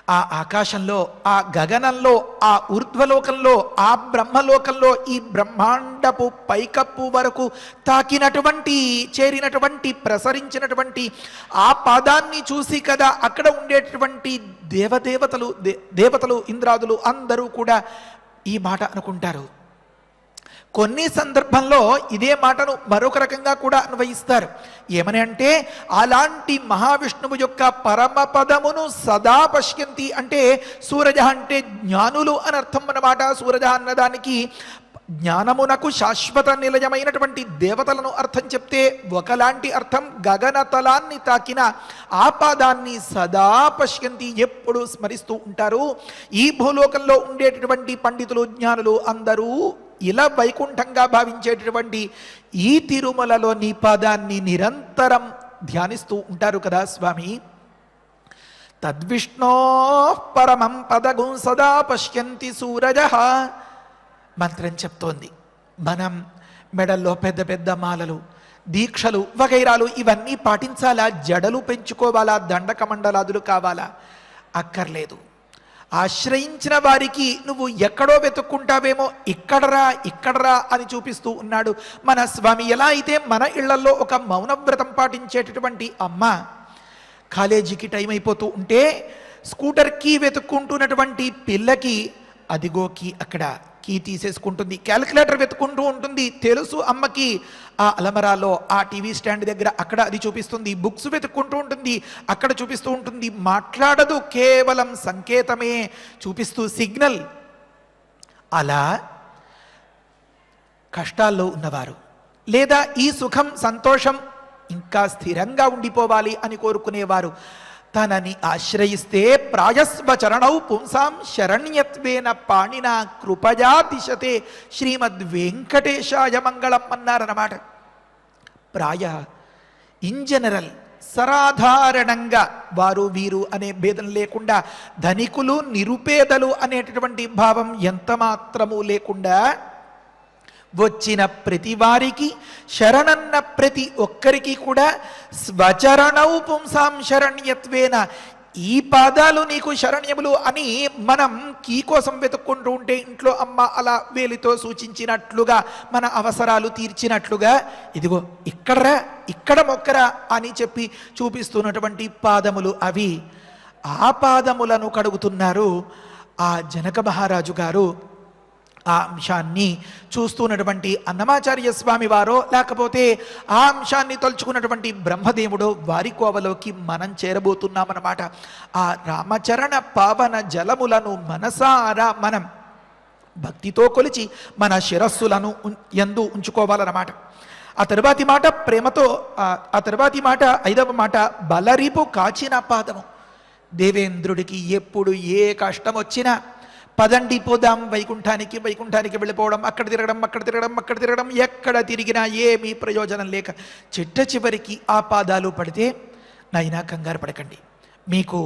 ఆ ఆకాశంలో, ఆ గగనంలో, ఆ ఊర్ధ్వలోకంలో, ఆ బ్రహ్మలోకంలో ఈ బ్రహ్మాండపు పైకప్పు వరకు తాకినటువంటి, చేరినటువంటి, ప్రసరించినటువంటి ఆ పాదాన్ని చూసి కదా అక్కడ ఉండేటటువంటి దేవతలు, ఇంద్రాదులు అందరూ కూడా ఈ మాట అనుకుంటారు. కొన్ని సందర్భంలో ఇదే మాటను మరొక రకంగా కూడా అన్వయిస్తారు. ఏమని అంటే, అలాంటి మహావిష్ణువు యొక్క పరమపదమును సదా పశ్యంతి అంటే, సూరజ అంటే జ్ఞానులు అని అర్థం అన్నమాట. సూరజ అన్నదానికి జ్ఞానమునకు శాశ్వత నిలయమైనటువంటి దేవతలను అర్థం చెప్తే ఒకలాంటి అర్థం, గగనతలాన్ని తాకిన ఆ పాదాన్ని సదా పశ్యంతి ఎప్పుడు స్మరిస్తూ ఉంటారు. ఈ భూలోకంలో ఉండేటటువంటి పండితులు, జ్ఞానులు అందరూ ఇలా వైకుంఠంగా భావించేటటువంటి ఈ తిరుమలలో నీ పాదాన్ని నిరంతరం ధ్యానిస్తూ ఉంటారు కదా స్వామి. తద్విష్ణో పరమం పదగుం సదా పశ్యంతి సూరజ మంత్రం చెప్తోంది. మనం మెడల్లో పెద్ద పెద్ద మాలలు, దీక్షలు వగైరాలు ఇవన్నీ పాటించాలా? జడలు పెంచుకోవాలా? దండకమండలాదులు కావాలా? అక్కర్లేదు. ఆశ్రయించిన వారికి నువ్వు ఎక్కడో వెతుక్కుంటావేమో, ఇక్కడరా అని చూపిస్తూ ఉన్నాడు మన స్వామి. ఎలా అయితే మన ఇళ్లలో ఒక మౌనవ్రతం పాటించేటటువంటి అమ్మ కాలేజీకి టైం అయిపోతూ ఉంటే స్కూటర్ కీ వెతుక్కుంటున్నటువంటి పిల్లకి అదిగో కీ, అక్కడ కీ తీసేసుకుంటుంది. క్యాలిక్యులేటర్ వెతుక్కుంటూ ఉంటుంది, తెలుసు అమ్మకి. ఆ అలమరాలో, ఆ టీవీ స్టాండ్ దగ్గర అక్కడ అది చూపిస్తుంది. బుక్స్ వెతుక్కుంటూ ఉంటుంది, అక్కడ చూపిస్తూ ఉంటుంది. మాట్లాడదు, కేవలం సంకేతమే చూపిస్తూ, సిగ్నల్. అలా కష్టాల్లో ఉన్నవారు, లేదా ఈ సుఖం, సంతోషం ఇంకా స్థిరంగా ఉండిపోవాలి అని కోరుకునేవారు తనని ఆశ్రయిస్తే ప్రాయస్వ చరణౌ పుంసాం శరణ్యత్వేన పాణిన కృపయా దిశతే శ్రీమద్ వెంకటేశాయ మంగళం అన్నారన్నమాట. ప్రాయ, ఇన్ జనరల్, సరాధారణంగా వారు వీరు అనే భేదం లేకుండా, ధనికులు నిరుపేదలు అనేటటువంటి భావం ఎంత మాత్రము లేకుండా వచ్చిన ప్రతి వారికి, శరణన్న ప్రతి ఒక్కరికి కూడా స్వచరణౌ పుంసాం శరణ్యత్వేన, ఈ పాదాలు నీకు శరణ్యములు అని మనం కీ కోసం వెతుక్కుంటూ ఉంటే ఇంట్లో అమ్మ అలా వేలితో సూచించినట్లుగా, మన అవసరాలు తీర్చినట్లుగా, ఇదిగో ఇక్కడ మొక్కరా అని చెప్పి చూపిస్తున్నటువంటి పాదములు అవి. ఆ పాదములను కడుగుతున్నారు ఆ జనక మహారాజు గారు. ఆ అంశాన్ని చూస్తున్నటువంటి అన్నమాచార్య స్వామి వారో, లేకపోతే ఆ అంశాన్ని తలుచుకున్నటువంటి బ్రహ్మదేవుడో, వారి కోవలోకి మనం చేరబోతున్నామన్నమాట. ఆ రామచరణ పావన జలములను మనసారా మనం భక్తితో కొలిచి మన శిరస్సులను యందు ఉంచుకోవాలన్నమాట. ఆ తరువాతి మాట ప్రేమతో, ఆ తరువాతి మాట, 5వ మాట, బలరిపు కాచిన పాదము. దేవేంద్రుడికి ఎప్పుడు ఏ కష్టం వచ్చినా పదండి పోదాం వైకుంఠానికి వెళ్ళిపోవడం, అక్కడ తిరగడం, ఎక్కడ తిరిగినా ఏమీ ప్రయోజనం లేక చిట్ట చివరికి ఆ పాదాలు పడితే, నైనా కంగారు పడకండి, మీకు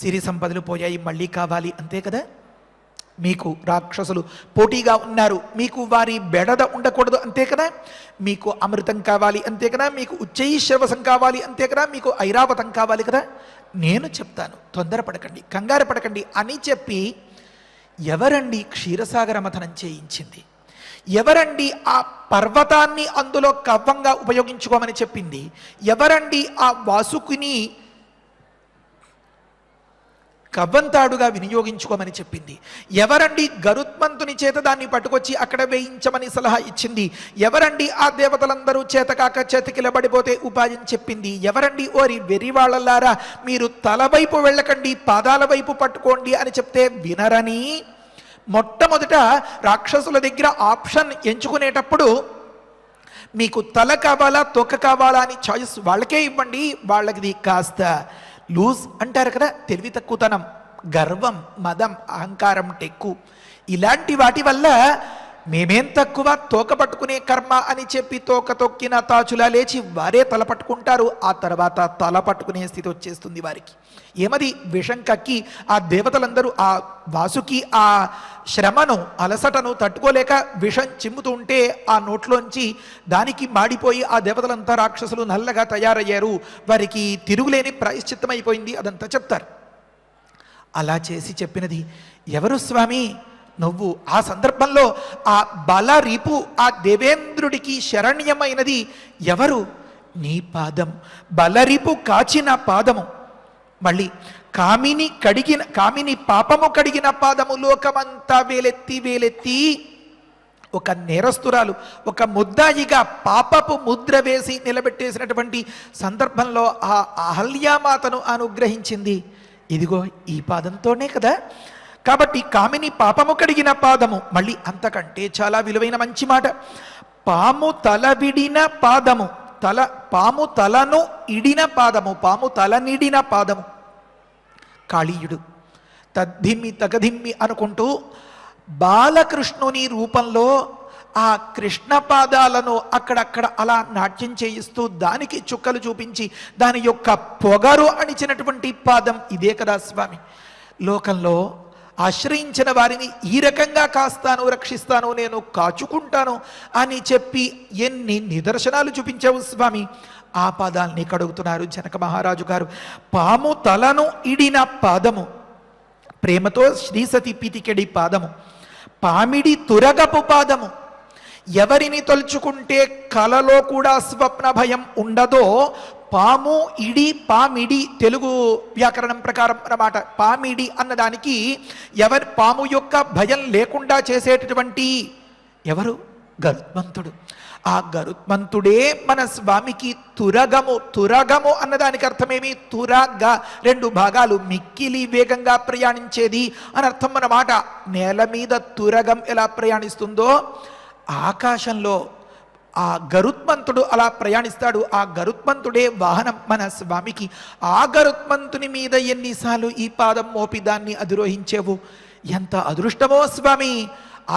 సిరి సంపదలు పోయాయి, మళ్ళీ కావాలి అంతే కదా. మీకు రాక్షసులు పోటీగా ఉన్నారు, మీకు వారి బెడద ఉండకూడదు అంతే కదా. మీకు అమృతం కావాలి అంతే కదా, మీకు ఉచ్చైశ్రవసం కావాలి అంతే కదా, మీకు ఐరావతం కావాలి కదా. నేను చెప్తాను, తొందరపడకండి, కంగారు పడకండి అని చెప్పి, ఎవరండి క్షీరసాగర మథనం చేయించింది? ఎవరండి ఆ పర్వతాన్ని అందులో కవ్వంగా ఉపయోగించుకోమని చెప్పింది? ఎవరండి ఆ వాసుకుని కవ్వంతాడుగా వినియోగించుకోమని చెప్పింది? ఎవరండి గరుత్మంతుని చేత దాన్ని పట్టుకొచ్చి అక్కడ వేయించమని సలహా ఇచ్చింది? ఎవరండి ఆ దేవతలందరూ చేతకాక చేతికిలబడిపోతే ఉపాయం చెప్పింది? ఎవరండి ఓరి వెర్రివాళ్ళలారా, మీరు తల వైపు వెళ్ళకండి, పాదాల వైపు పట్టుకోండి అని చెప్తే వినరని మొట్టమొదట రాక్షసుల దగ్గర ఆప్షన్ ఎంచుకునేటప్పుడు మీకు తల కావాలా తొక్క కావాలా అని చాయిస్ వాళ్ళకే ఇవ్వండి. వాళ్ళకి కాస్త లూజ్ అంటారు కదా, తెలివి తక్కువతనం, గర్వం, మదం, అహంకారం, టెక్కు, ఇలాంటి వాటి వల్ల మేమేం తక్కువ, తోక పట్టుకునే కర్మ అని చెప్పి తోక తొక్కిన తాచులా లేచి వారే తల పట్టుకుంటారు. ఆ తర్వాత తల పట్టుకునే స్థితి వచ్చేస్తుంది వారికి. ఏమది విషం కక్కి ఆ దేవతలందరూ ఆ వాసుకి ఆ శ్రమను, అలసటను తట్టుకోలేక విషం చిమ్ముతూ ఉంటే ఆ నోట్లోంచి దానికి మాడిపోయి ఆ దేవతలంతా రాక్షసులు నల్లగా తయారయ్యారు, వారికి తిరుగులేని ప్రాయశ్చిత్తమైపోయింది, అదంతా చెప్తారు. అలా చేసి చెప్పినది ఎవరు స్వామి? నువ్వు. ఆ సందర్భంలో ఆ బలరిపు, ఆ దేవేంద్రుడికి శరణ్యమైనది ఎవరు? నీ పాదం. బలరిపు కాచిన పాదము. మళ్ళీ కామిని పాపము కడిగిన పాదము. లోకమంతా వేలెత్తి వేలెత్తి ఒక నేరస్తురాలు, ఒక ముద్దాయిగా పాపపు ముద్ర వేసి నిలబెట్టేసినటువంటి సందర్భంలో ఆ అహల్యామాతను అనుగ్రహించింది ఇదిగో ఈ పాదంతోనే కదా. కాబట్టి కామిని పాపము కడిగిన పాదము. మళ్ళీ అంతకంటే చాలా విలువైన మంచి మాట. పాము తల విడిన పాదము. పాము తలను ఇడిన పాదము. పాము తలనిడిన పాదము. కాళీయుడు తద్ధిమ్మి తగధిమ్మి అనుకుంటూ బాలకృష్ణుని రూపంలో ఆ కృష్ణ పాదాలను అక్కడక్కడ అలా నాట్యం చేయిస్తూ దానికి చుక్కలు చూపించి దాని యొక్క పొగరు అణిచినటువంటి పాదం ఇదే కదా స్వామి. లోకంలో ఆశ్రయించిన వారిని ఈ రకంగా కాస్తాను, రక్షిస్తాను, నేను కాచుకుంటాను అని చెప్పి ఎన్ని నిదర్శనాలు చూపించావు స్వామి. ఆ పాదాల్ని కడుగుతున్నారు జనక మహారాజు గారు. పాము తలను ఇడిన పాదము. ప్రేమతో శ్రీసతి పితికెడి పాదము. పామిడి తురగపు పాదము. ఎవరిని తలుచుకుంటే కలలో కూడా స్వప్న భయం ఉండదో, పాము ఇడి పామిడి తెలుగు వ్యాకరణం ప్రకారం అన్నమాట. పామిడి అన్నదానికి పాము యొక్క భయం లేకుండా చేసేటటువంటి ఎవరు? గరుత్మంతుడు. ఆ గరుత్మంతుడే మన స్వామికి తురగము. తురగము అన్నదానికి అర్థమేమి? తురగ, రెండు భాగాలు, మిక్కిలి వేగంగా ప్రయాణించేది అని అర్థం అన్నమాట. నేల మీద తురగం ఎలా ప్రయాణిస్తుందో ఆకాశంలో ఆ గరుత్మంతుడు అలా ప్రయాణిస్తాడు. ఆ గరుత్మంతుడే వాహనం మన స్వామికి. ఆ గరుత్మంతుని మీద ఎన్నిసార్లు ఈ పాదం మోపి దాన్ని అధిరోహించేవు. ఎంత అదృష్టమో స్వామి.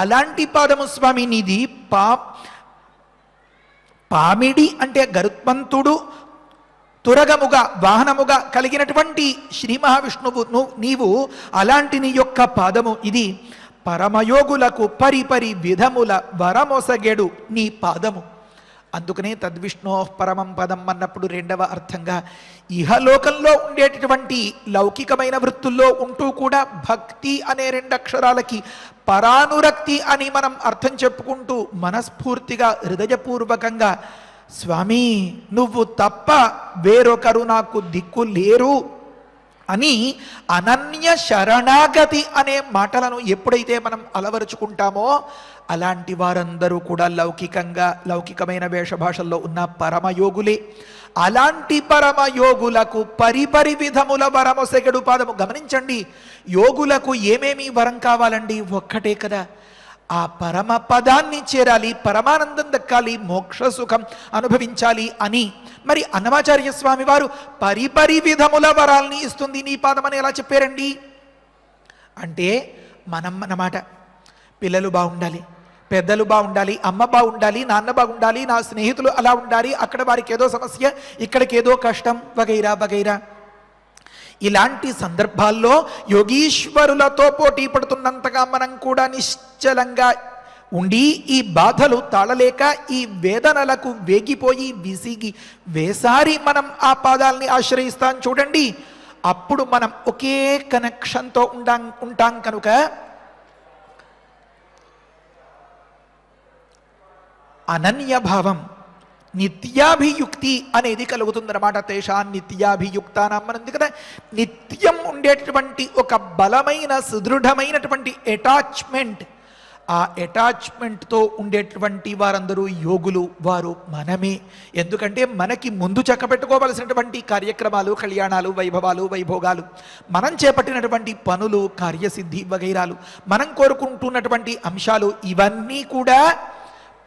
అలాంటి పాదము స్వామి నీది. పామిడి అంటే గరుత్మంతుడు తురగముగా వాహనముగా కలిగినటువంటి శ్రీ మహావిష్ణువు నీవు. అలాంటి నీ యొక్క పాదము ఇది. పరమయోగులకు పరిపరి విధముల వరమొసగెడు నీ పాదము. అందుకనే తద్విష్ణో పరమం పదం అన్నప్పుడు రెండవ అర్థంగా ఇహలోకంలో ఉండేటటువంటి లౌకికమైన వృత్తుల్లో ఉంటూ కూడా భక్తి అనే రెండు అక్షరాలకి పరానురక్తి అని మనం అర్థం చెప్పుకుంటూ మనస్ఫూర్తిగా హృదయపూర్వకంగా స్వామి నువ్వు తప్ప వేరొకరు నాకు దిక్కు లేరు అని అనన్య శరణాగతి అనే మాటలను ఎప్పుడైతే మనం అలవరుచుకుంటామో అలాంటి వారందరూ కూడా లౌకికమైన వేషభాషల్లో ఉన్న పరమయోగులే. అలాంటి పరమయోగులకు పరిపరి విధముల వరమొసగెడు పాదము. గమనించండి, యోగులకు ఏమేమి వరం కావాలండి? ఒక్కటే కదా, ఆ పరమ పదాన్ని చేరాలి, పరమానందం దక్కాలి, మోక్ష సుఖం అనుభవించాలి అని. మరి అన్నమాచార్య స్వామి వారు పరిపరి విధముల వరాల్ని ఇస్తుంది నీ పాదమని ఎలా చెప్పారండి అంటే, మనం అన్నమాట పిల్లలు బాగుండాలి, పెద్దలు బాగుండాలి, అమ్మ బాగుండాలి, నాన్న బాగుండాలి, నా స్నేహితులు అలా ఉండాలి, అక్కడ వారికి ఏదో సమస్య, ఇక్కడికి ఏదో కష్టం, వగైరా వగైరా. ఇలాంటి సందర్భాల్లో యోగీశ్వరులతో పోటీ పడుతున్నంతగా మనం కూడా నిశ్చలంగా ఉండి ఈ బాధలు తాళలేక ఈ వేదనలకు వేగిపోయి విసిగి వేసారి మనం ఆ పాదాలని ఆశ్రయిస్తాం చూడండి. అప్పుడు మనం ఒకే కనెక్షన్తో ఉంటాం కనుక అనన్యభావం నిత్యాభియుక్తి అనేది కలుగుతుందన్నమాట. తేషా నిత్యాభియుక్తానం అన్నది కదా. నిత్యం ఉండేటటువంటి ఒక బలమైన సుదృఢమైనటువంటి అటాచ్మెంట్, ఆ అటాచ్మెంట్తో ఉండేటువంటి వారందరూ యోగులు. వారు మనమే. ఎందుకంటే మనకి ముందు చక్కబెట్టుకోవలసినటువంటి కార్యక్రమాలు, కళ్యాణాలు, వైభవాలు, వైభోగాలు, మనం చేపట్టినటువంటి పనులు, కార్యసిద్ధి వగైరాలు, మనం కోరుకుంటున్నటువంటి అంశాలు, ఇవన్నీ కూడా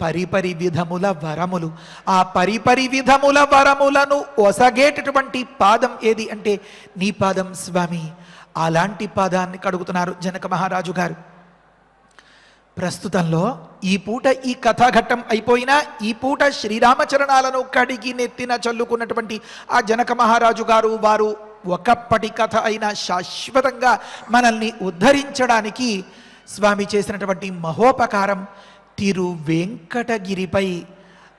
పరిపరి విధముల వరములు. ఆ పరిపరి విధముల వరములను ఒసగేటటువంటి పాదం ఏది అంటే నీ పాదం స్వామి. అలాంటి పాదాన్ని కడుగుతున్నారు జనక మహారాజు గారు. ప్రస్తుతంలో ఈ పూట ఈ కథాఘట్టం అయిపోయినా ఈ పూట శ్రీరామచరణాలను కడిగి నెత్తిన చల్లుకున్నటువంటి ఆ జనక మహారాజు గారు వారు ఒకప్పటి కథ అయినా శాశ్వతంగా మనల్ని ఉద్ధరించడానికి స్వామి చేసినటువంటి మహోపకారం తిరువెంకటగిరిపై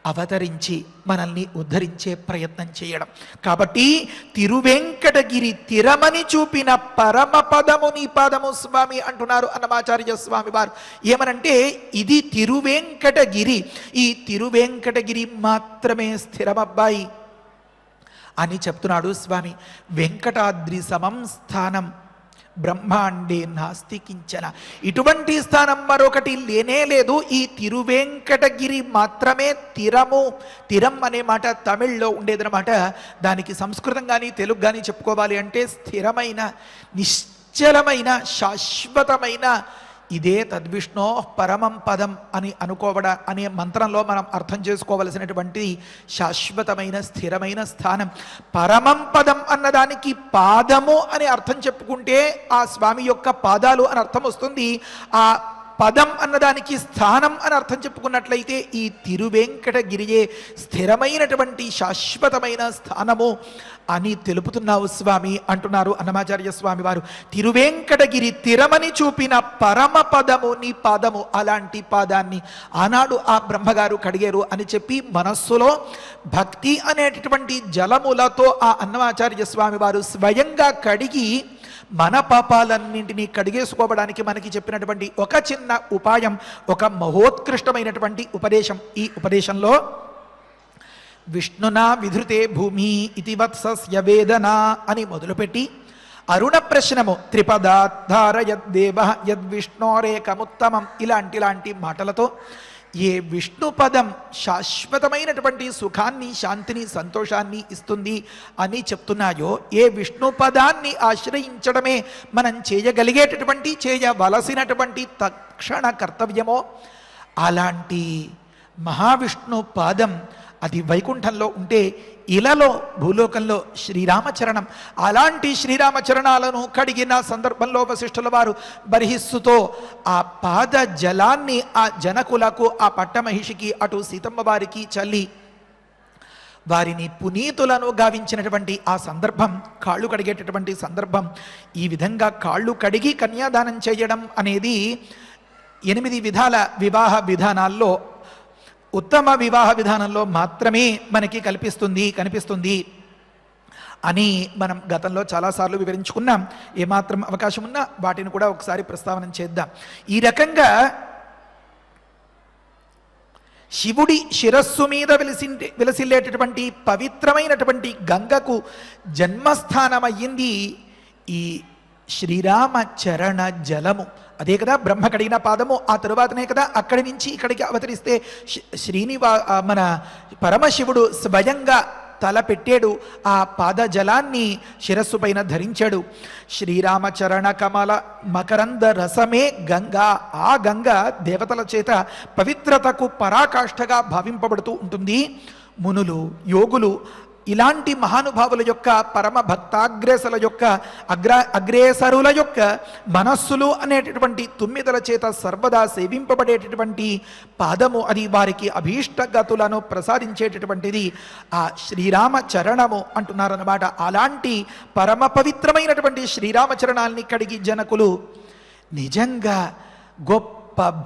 అవతరించి మనల్ని ఉద్ధరించే ప్రయత్నం చేయడం. కాబట్టి తిరువెంకటగిరి తిరమని చూపిన పరమపదము నీ పాదము స్వామి అంటున్నారు అన్నమాచార్య స్వామి వారు. ఏమనంటే ఇది తిరువెంకటగిరి, ఈ తిరువెంకటగిరి మాత్రమే స్థిరమబ్బాయి అని చెప్తున్నాడు స్వామి. వెంకటాద్రి సమం స్థానం బ్రహ్మాండే నాస్తి కించన. ఇటువంటి స్థానం మరొకటి లేనే లేదు. ఈ తిరువెంకటగిరి మాత్రమే తిరము. తిరం అనే మాట తమిళ్లో ఉండేదన్నమాట. దానికి సంస్కృతం కానీ తెలుగు కానీ చెప్పుకోవాలి అంటే స్థిరమైన, నిశ్చలమైన, శాశ్వతమైన, ఇదే తద్విష్ణో పరమం పదం అని అనే మంత్రంలో మనం అర్థం చేసుకోవలసినటువంటి శాశ్వతమైన స్థిరమైన స్థానం. పరమం పదం అన్నదానికి పాదము అని అర్థం చెప్పుకుంటే ఆ స్వామి యొక్క పాదాలు అని అర్థం వస్తుంది. ఆ పదం అన్నదానికి స్థానం అని అర్థం చెప్పుకున్నట్లయితే ఈ తిరువెంకటగిరియే స్థిరమైనటువంటి శాశ్వతమైన స్థానము అని తెలుపుతున్నావు స్వామి అంటున్నారు అన్నమాచార్య స్వామి వారు. తిరువెంకటగిరి తిరమని చూపిన పరమ పదము నీ పాదము. అలాంటి పాదాన్ని ఆనాడు ఆ బ్రహ్మగారు కడిగారు అని చెప్పి మనస్సులో భక్తి అనేటటువంటి జలములతో ఆ అన్నమాచార్య స్వామి వారు స్వయంగా కడిగి మన పాపాలన్నింటినీ కడిగేసుకోవడానికి మనకి చెప్పినటువంటి ఒక చిన్న ఉపాయం, ఒక మహోత్కృష్టమైనటువంటి ఉపదేశం. ఈ ఉపదేశంలో విష్ణునా విధృతే భూమి ఇతి వత్సస్య వేదన అని మొదలుపెట్టి అరుణ ప్రశ్నము త్రిపదాధార యద్దేవ యద్విష్ణోరేకముత్తమం ఇలాంటి మాటలతో ఏ విష్ణు పదం శాశ్వతమైనటువంటి సుఖాన్ని, శాంతిని, సంతోషాన్ని ఇస్తుంది అని చెప్తున్నాయో, ఏ విష్ణు పదాన్ని ఆశ్రయించడమే మనం చేయగలిగేటటువంటి, చేయవలసినటువంటి తక్షణ కర్తవ్యమో అలాంటి మహావిష్ణు పాదం అది వైకుంఠంలో ఉంటే ఇలలో భూలోకంలో శ్రీరామచరణం. అలాంటి శ్రీరామచరణాలను కడిగిన సందర్భంలో వశిష్ఠుల వారు బర్హిస్సుతో ఆ పాద జలాన్ని ఆ జనకులకు, ఆ పట్టమహిషికి, అటు సీతమ్మ వారికి చల్లి వారిని పునీతులను గావించినటువంటి ఆ సందర్భం, కాళ్ళు కడిగేటటువంటి సందర్భం. ఈ విధంగా కాళ్ళు కడిగి కన్యాదానం చేయడం అనేది 8 విధాల వివాహ విధానాల్లో ఉత్తమ వివాహ విధానంలో మాత్రమే మనకి కనిపిస్తుంది అని మనం గతంలో చాలాసార్లు వివరించుకున్నాం. ఏమాత్రం అవకాశం ఉన్నా వాటిని కూడా ఒకసారి ప్రస్తావన చేద్దాం. ఈ రకంగా శివుడి శిరస్సు మీద విలసిల్లేటటువంటి పవిత్రమైనటువంటి గంగకు జన్మస్థానమయ్యింది ఈ శ్రీరామ చరణ జలము. అదే కదా బ్రహ్మ కడిగిన పాదము. ఆ తరువాతనే కదా అక్కడి నుంచి ఇక్కడికి అవతరిస్తే మన పరమశివుడు స్వయంగా తల పెట్టాడు, ఆ పాద జలాన్ని శిరస్సు పైన ధరించాడు. శ్రీరామచరణ కమల మకరంద రసమే గంగా. ఆ గంగ దేవతల చేత పవిత్రతకు పరాకాష్ఠగా భావింపబడుతూ ఉంటుంది. మునులు, యోగులు, ఇలాంటి మహానుభావుల యొక్క, పరమ భక్తాగ్రేసుల యొక్క, అగ్రేసరుల యొక్క మనస్సులు అనేటటువంటి తుమ్మిదల చేత సర్వదా సేవింపబడేటటువంటి పాదము. అది వారికి అభీష్టగతులను ప్రసాదించేటటువంటిది ఆ శ్రీరామ చరణము అంటున్నారన్నమాట. అలాంటి పరమ పవిత్రమైనటువంటి శ్రీరామచరణాల్ని కడిగి జనకులు నిజంగా గొప్ప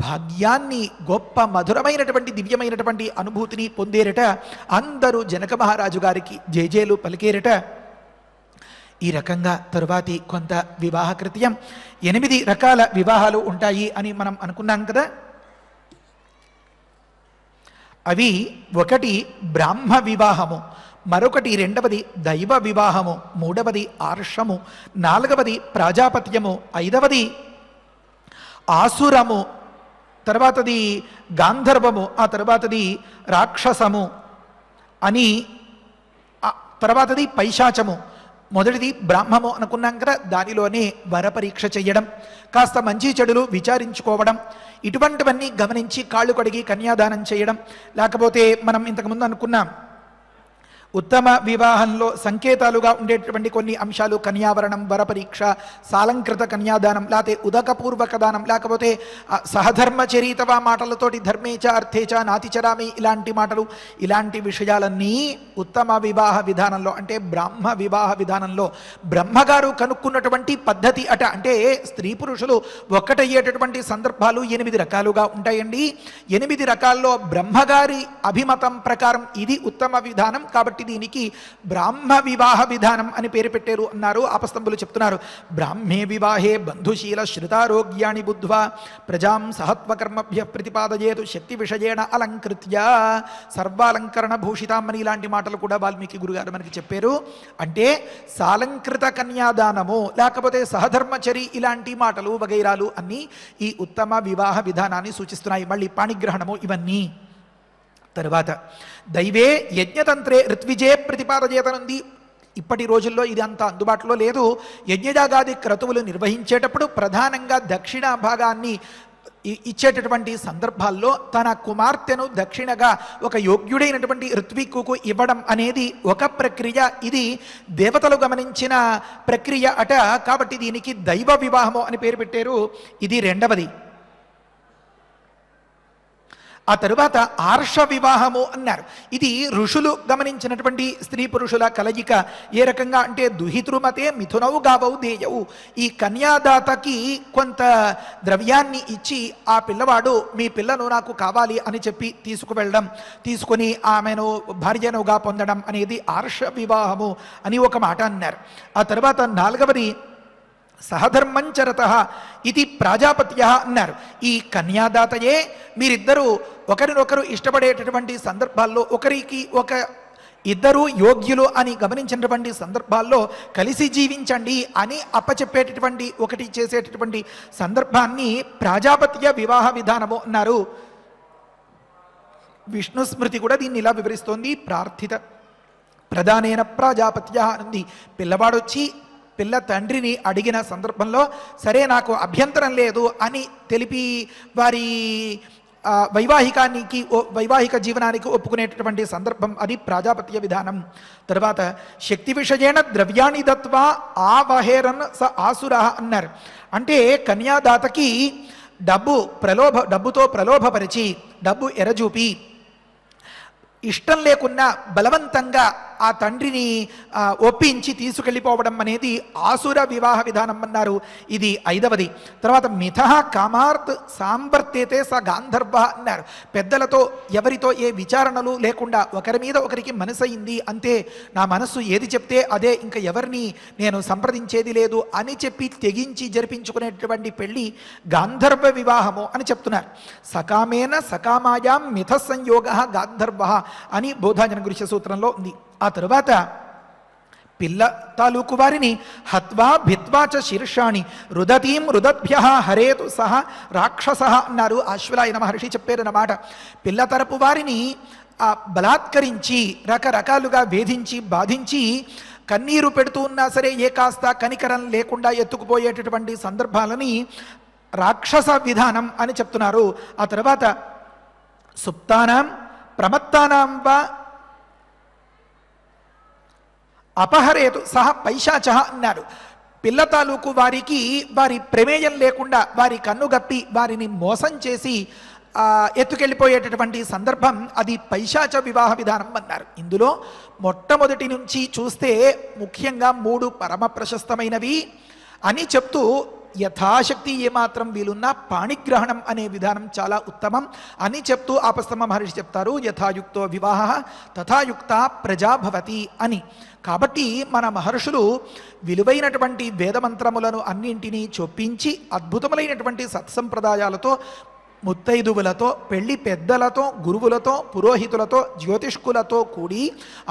భాగ్యాన్ని, గొప్ప మధురమైనటువంటి దివ్యమైనటువంటి అనుభూతిని పొందేరట. అందరూ జనక మహారాజు గారికి జయజేలు పలికేరట. ఈ రకంగా తరువాతి కొంత వివాహ కృత్యం 8 రకాల వివాహాలు ఉంటాయి అని మనం అనుకున్నాం కదా. అవి ఒకటి బ్రాహ్మ వివాహము, మరొకటి రెండవది దైవ వివాహము, మూడవది ఆర్షము, నాలుగవది ప్రాజాపత్యము, ఐదవది ఆసురము, తర్వాతది గాంధర్వము, ఆ తర్వాతది రాక్షసము అని, తర్వాతది పైశాచము, మొదటిది బ్రాహ్మము అనుకున్నాం కదా. దానిలోనే వరపరీక్ష చెయ్యడం, కాస్త మంచి చెడులు విచారించుకోవడం, ఇటువంటివన్నీ గమనించి కాళ్ళు కడిగి కన్యాదానం చేయడం. లేకపోతే మనం ఇంతకుముందు అనుకున్నాం ఉత్తమ వివాహంలో సంకేతాలుగా ఉండేటటువంటి కొన్ని అంశాలు కన్యావరణం, వరపరీక్ష, సాలంకృత కన్యాదానం, లేకపోతే ఉదకపూర్వక దానం, లేకపోతే సహధర్మచరితవా మాటలతోటి ధర్మేచ అర్థేచ నాతిచరామి ఇలాంటి మాటలు, ఇలాంటి విషయాలన్నీ ఉత్తమ వివాహ విధానంలో అంటే బ్రాహ్మ వివాహ విధానంలో బ్రహ్మగారు కనుక్కున్నటువంటి పద్ధతి అట. అంటే స్త్రీ పురుషులు ఒక్కటయ్యేటటువంటి సందర్భాలు 8 రకాలుగా ఉంటాయండి. 8 రకాల్లో బ్రహ్మగారి అభిమతం ప్రకారం ఇది ఉత్తమ విధానం కాబట్టి దీనికి బ్రాహ్మ వివాహ విధానం అని పేరు పెట్టారు అన్నారు. ఆపస్తంభులు చెప్తున్నారు, బ్రాహ్మే వివాహే బంధుశీల శ్రుతారోగ్యాన్ని బుద్ధ్వా ప్రజాం సహత్వకర్మభ్య ప్రతిపాదయేతు శక్తి విషయేణ అలంకృత్య సర్వాలంకరణ భూషితాం అని ఇలాంటి మాటలు కూడా వాల్మీకి గురుగారు మనకి చెప్పారు. అంటే సాలంకృత కన్యాదానము లేకపోతే సహధర్మచరి ఇలాంటి మాటలు వగైరాలు అన్నీ ఈ ఉత్తమ వివాహ విధానాన్ని సూచిస్తున్నాయి. మళ్ళీ పాణిగ్రహణము ఇవన్నీ. తరువాత దైవే యజ్ఞతంత్రే ఋత్విజే ప్రతిపాదచేతనుంది. ఇప్పటి రోజుల్లో ఇది అంత అందుబాటులో లేదు. యజ్ఞయాగాది క్రతువులు నిర్వహించేటప్పుడు ప్రధానంగా దక్షిణ భాగాన్ని ఇచ్చేటటువంటి సందర్భాల్లో తన కుమార్తెను దక్షిణగా ఒక యోగ్యుడైనటువంటి ఋత్విక్కుకు ఇవ్వడం అనేది ఒక ప్రక్రియ. ఇది దేవతలు గమనించిన ప్రక్రియ అట. కాబట్టి దీనికి దైవ వివాహము అని పేరు పెట్టారు. ఇది రెండవది. ఆ తరువాత ఆర్ష వివాహము అన్నారు. ఇది ఋషులు గమనించినటువంటి స్త్రీ పురుషుల కలయిక. ఏ రకంగా అంటే దుహితృమతే మిథునవు గావవు దేయవు. ఈ కన్యాదాతకి కొంత ద్రవ్యాన్ని ఇచ్చి ఆ పిల్లవాడు మీ పిల్లను నాకు కావాలి అని చెప్పి తీసుకువెళ్ళడం, తీసుకొని ఆమెను భార్యనుగా పొందడం అనేది ఆర్ష వివాహము అని ఒక మాట అన్నారు. ఆ తర్వాత నాలుగవది సహధర్మంచరత ఇది ప్రాజాపత్య అన్నారు. ఈ కన్యాదాతయే మీరిద్దరూ ఒకరినొకరు ఇష్టపడేటటువంటి సందర్భాల్లో ఇద్దరు యోగ్యులు అని గమనించినటువంటి సందర్భాల్లో కలిసి జీవించండి అని అప్పచెప్పేటటువంటి ఒకటి చేసేటటువంటి సందర్భాన్ని ప్రాజాపత్య వివాహ విధానము అన్నారు. విష్ణు స్మృతి కూడా దీన్ని ఇలా వివరిస్తోంది. ప్రార్థిత ప్రధానేన ప్రాజాపత్య ఉంది. పిల్లవాడొచ్చి పిల్ల తండ్రిని అడిగిన సందర్భంలో సరే నాకు అభ్యంతరం లేదు అని తెలిపి వారి వైవాహిక జీవనానికి ఒప్పుకునేటటువంటి సందర్భం అది ప్రాజాపత్య విధానం. తర్వాత శక్తి విషయేణ ద్రవ్యాన్ని దత్వా ఆవహేరన్ స ఆసుర అన్నారు. అంటే కన్యాదాతకి డబ్బుతో ప్రలోభపరిచి డబ్బు ఎరజూపి ఇష్టం లేకున్నా బలవంతంగా ఆ తండ్రిని ఒప్పించి తీసుకెళ్ళిపోవడం అనేది ఆసుర వివాహ విధానం అన్నారు. ఇది ఐదవది. తర్వాత మిథః కామార్త్ సాంబర్తేతే స గాంధర్వ అన్నారు. పెద్దలతో ఎవరితో ఏ విచారణలు లేకుండా ఒకరి మీద ఒకరికి మనసు అయింది అంతే, నా మనస్సు ఏది చెప్తే అదే, ఇంకా ఎవరిని నేను సంప్రదించేది లేదు అని చెప్పి తెగించి జరిపించుకునేటువంటి పెళ్ళి గాంధర్వ వివాహము అని చెప్తున్నారు. సకామేన సకామాయాం మిథ సంయోగ గాంధర్వ అని బోధాజన గురుష సూత్రంలో ఉంది. ఆ తరువాత పిల్ల తాలూకు వారిని హత్వా భిత్వా చ శీర్షాణి రుదతీం రుదద్భ్య హరేతు సహ రాక్షస అన్నారు. అశ్వలాయన మహర్షి చెప్పారన్నమాట. పిల్ల తరపు వారిని బలాత్కరించి రకరకాలుగా వేధించి బాధించి కన్నీరు పెడుతూ ఉన్నా సరే ఏ కాస్త కనికరం లేకుండా ఎత్తుకుపోయేటటువంటి సందర్భాలని రాక్షస విధానం అని చెప్తున్నారు. ఆ తర్వాత సుప్తానాం ప్రమత్తానాం వా అపహరేతు సహ పైశాచ అన్నారు. పిల్ల తాలూకు వారికి వారి ప్రమేయం లేకుండా వారి కన్నుగప్పి వారిని మోసం చేసి ఎత్తుకెళ్ళిపోయేటటువంటి సందర్భం అది పైశాచ వివాహ విధానం అన్నారు. ఇందులో మొట్టమొదటి నుంచి చూస్తే ముఖ్యంగా 3 పరమ ప్రశస్తమైనవి అని చెప్తూ యథాశక్తి ఏమాత్రం వీలున్నా పాణిగ్రహణం అనే విధానం చాలా ఉత్తమం అని చెప్తూ ఆపస్తమ మహర్షి చెప్తారు, యథాయుక్తో వివాహ తథాయుక్త ప్రజాభవతి అని. కాబట్టి మన మహర్షులు విలువైనటువంటి వేదమంత్రములను అన్నింటినీ చొప్పించి అద్భుతములైనటువంటి సత్సంప్రదాయాలతో ముత్తైదువులతో పెళ్లి పెద్దలతో గురువులతో పురోహితులతో జ్యోతిష్కులతో కూడి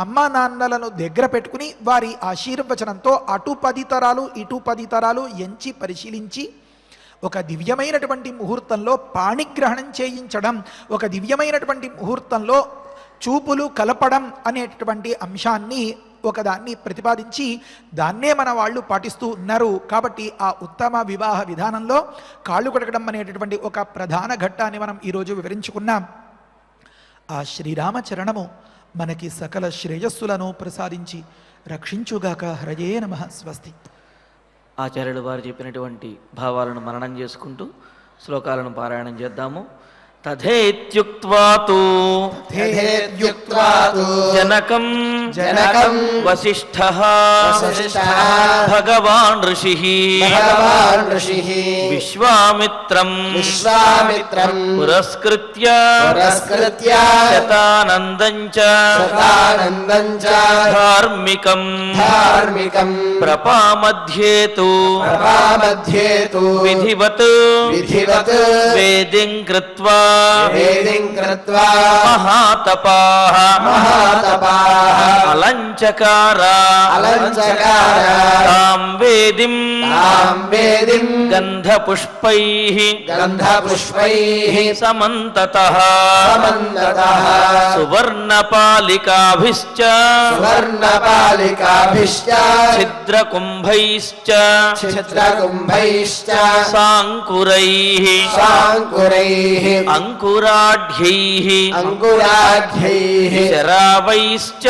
అమ్మా నాన్నలను దగ్గర పెట్టుకుని వారి ఆశీర్వచనంతో అటు 10 తరాలు ఇటు 10 తరాలు ఎంచి పరిశీలించి ఒక దివ్యమైనటువంటి ముహూర్తంలో పాణిగ్రహణం చేయించడం, ఒక దివ్యమైనటువంటి ముహూర్తంలో చూపులు కలపడం అనేటటువంటి అంశాన్ని ఒకదాన్ని ప్రతిపాదించి దాన్నే మన వాళ్ళు పాటిస్తూ ఉన్నారు. కాబట్టి ఆ ఉత్తమ వివాహ విధానంలో కాళ్ళు కడగడం అనేటటువంటి ఒక ప్రధాన ఘట్టాన్ని మనం ఈరోజు వివరించుకున్నాం. ఆ శ్రీరామచరణము మనకి సకల శ్రేయస్సులను ప్రసాదించి రక్షించుగాక. హరయే నమః. స్వస్తి. ఆచార్యులు వారు చెప్పినటువంటి భావాలను మననం చేసుకుంటూ శ్లోకాలను పారాయణం చేద్దాము. తథేత్యుక్త్వా తు జనకం వసిష్ఠః భగవాన్ ఋషిః విశ్వామిత్రం పురస్కృత్య శతానందం చ ధార్మికం ప్రపామధ్యేతు విధివత్ వేదిం కృత్వా మహాతపాః అలంచకారా తాం వేదిం గంధపుష్పైః సమంతతః సువర్ణపాలికాభిశ్చ ఛిద్రకుంభైశ్చ సాంకురైః అంకురాఢ్యైః శరావైశ్చ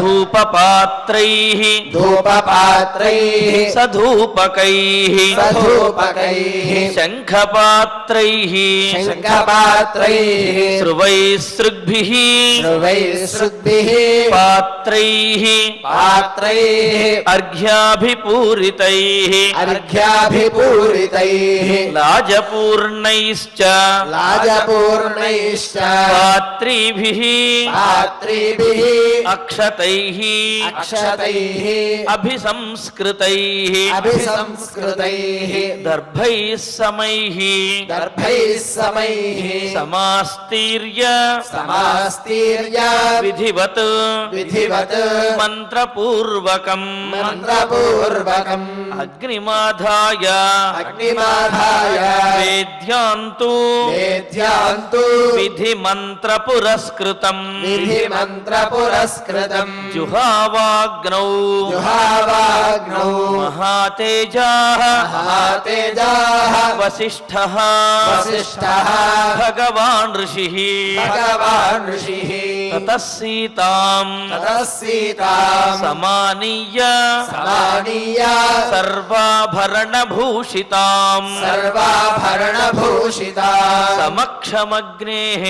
ధూపపాత్రైః సధూపకైః శంఖపాత్రైః శ్రువైసృగ్భిః పాత్రైః అర్ఘ్యాభిపూరితైః లాజపూర్ణైశ్చ పాత్రీభిః అక్షతైః అభిసంస్కృతైః దర్భైః సమైః సమాస్తీర్య విధివత్ మంత్రపూర్వకం అగ్నిమాధాయ వేద్యాంతు విధి మంత్ర పురస్కృతం జుహావాగ్నౌ మహాతేజాః వసిష్ఠః భగవాన్ ఋషిః తతః సీతాం సమానీయ సర్వాభరణభూషితాం సమక్షమగ్నేః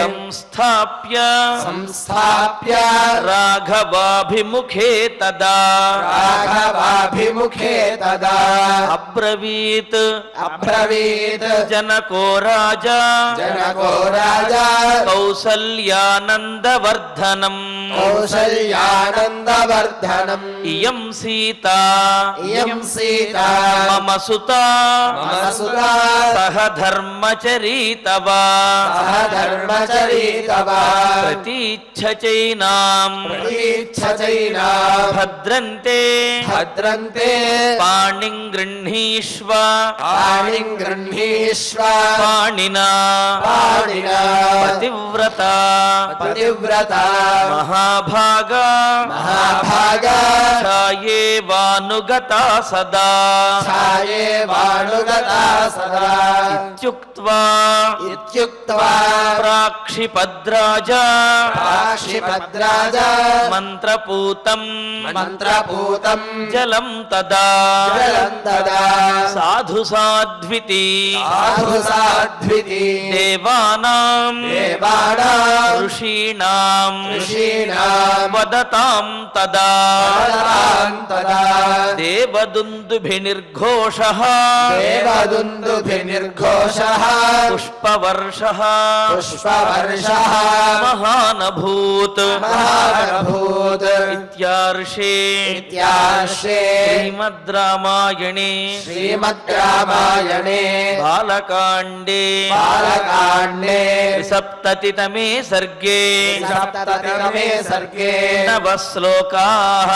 సంస్థాప్య రాఘవాభిముఖే తదా అబ్రవీత్ జనకో రాజా కౌసల్యానందవర్ధనం ఇయం సీతా మమ సుతా సహ ధర్మచరీతవా ప్రతీచ్ఛచైనాం భద్రంతే పాణిం గృహ్ణీష్వ పాణినా పతివ్రత మహాభాగా ఛాయేవానుగతా సదా ఇత్యుక్త్వా ప్రాక్షిపద్రాజా మంత్రపూతం జలం తదా సాధు సాధ్వితి దేవానాం ఋషీణాం వదతాం తదా దేవదుందుభిర్ఘోషః పుష్పవర్షః మహానభూత్ ఇత్యార్షే శ్రీమద్ రామాయణే బాలకాండే సప్తతితమే సర్గే నవః శ్లోకాః.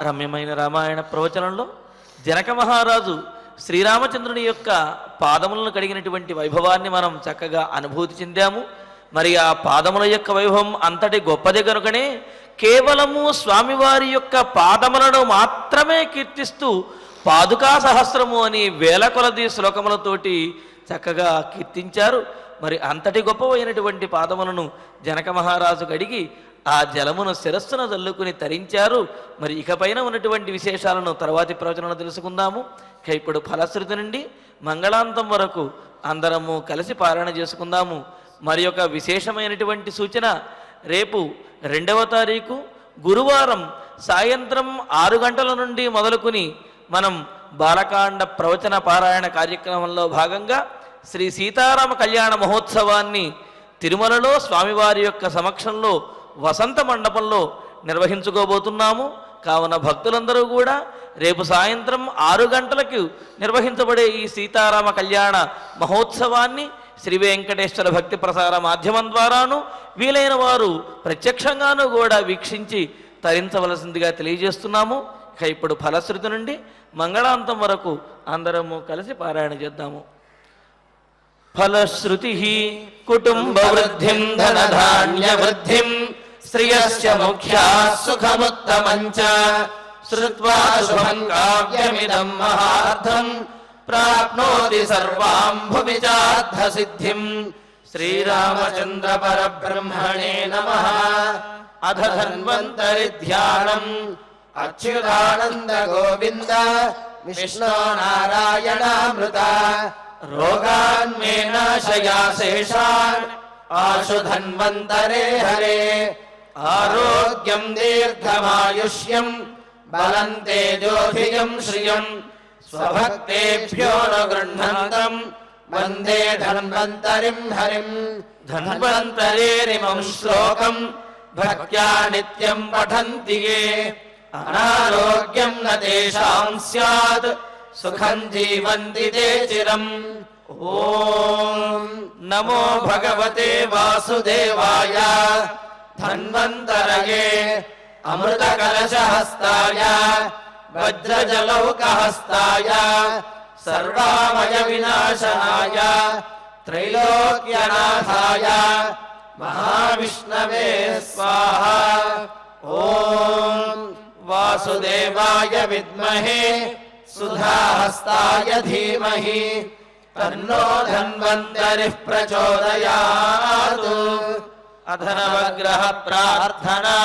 రమ్యమైన రామాయణ ప్రవచనంలో జనక మహారాజు శ్రీరామచంద్రుని యొక్క పాదములను కడిగినటువంటి వైభవాన్ని మనం చక్కగా అనుభూతి చెందాము. మరి ఆ పాదముల యొక్క వైభవం అంతటి గొప్పది కనుకనే కేవలము స్వామివారి యొక్క పాదములను మాత్రమే కీర్తిస్తూ పాదుకా సహస్రము అని వేల కొలది శ్లోకములతోటి చక్కగా కీర్తించారు. మరి అంతటి గొప్పవైనటువంటి పాదములను జనక మహారాజు కడిగి ఆ జలమును శిరస్సున జల్లుకుని తరించారు. మరి ఇకపైన ఉన్నటువంటి విశేషాలను తర్వాతి ప్రవచనంలో తెలుసుకుందాము. ఇక ఇప్పుడు ఫలశ్రుతి నుండి మంగళాంతం వరకు అందరము కలిసి పారాయణ చేసుకుందాము. మరి యొక్క విశేషమైనటువంటి సూచన, రేపు 2వ తారీఖు గురువారం సాయంత్రం 6 గంటల నుండి మొదలుకుని మనం బాలకాండ ప్రవచన పారాయణ కార్యక్రమంలో భాగంగా శ్రీ సీతారామ కళ్యాణ మహోత్సవాన్ని తిరుమలలో స్వామివారి యొక్క సమక్షంలో వసంత మండపంలో నిర్వహించుకోబోతున్నాము. కావున భక్తులందరూ కూడా రేపు సాయంత్రం 6 గంటలకు నిర్వహించబడే ఈ సీతారామ కళ్యాణ మహోత్సవాన్ని శ్రీ వెంకటేశ్వర భక్తి ప్రసార మాధ్యమం ద్వారాను వీలైన వారు ప్రత్యక్షంగానూ కూడా వీక్షించి తరించవలసిందిగా తెలియజేస్తున్నాము. ఇక ఇప్పుడు ఫలశ్రుతి నుండి మంగళాంతం వరకు అందరము కలిసి పారాయణ చేద్దాము. ఫలశ్రుతి కుటుంబ వృద్ధిం ధనధాన్య వృద్ధిం శ్రియస్య ముఖ్యా సుఖముత్తమంచ శ్రుత్వా శుభం కావ్యమిదం మహార్థం ప్రాప్నోతి సర్వాం భువి చార్థ సిద్ధిం. శ్రీరామచంద్ర పరబ్రహ్మణే నమః. అధ ధన్వంతరి ధ్యానం అచ్యుతానంద గోవింద విష్ణు నారాయణామృత రోగాన్మే నాశయా శేషాన్ ఆశు ధన్వంతరే హరే ఆరోగ్యం దీర్ఘమాయుష్యం బలం తేజోధియం శ్రియం స్వభక్తేభ్యో న గృహ్ణంతం వందే ధన్వంతరిం హరిం. ధన్వంతరేరిమం శ్లోకం భక్త్యా నిత్యం పఠంతి యే అనారోగ్యం న తేషాం స్యాత్ సుఖం జీవంతి తే చిరం. ఓం నమో భగవతే వాసుదేవాయ ధన్వంతరయే అమృత కలశహస్తాయ వజ్రజలౌకహస్తాయ సర్వామయ వినాశనాయ త్రైలోక్యనాథాయ మహావిష్ణవే స్వాహా. ఓం వాసుదేవాయ విద్మహే సుధాహస్తాయ ధీమహి తన్నో ధన్వంతరిః ప్రచోదయాత్. అధనవగ్రహ ప్రార్థనా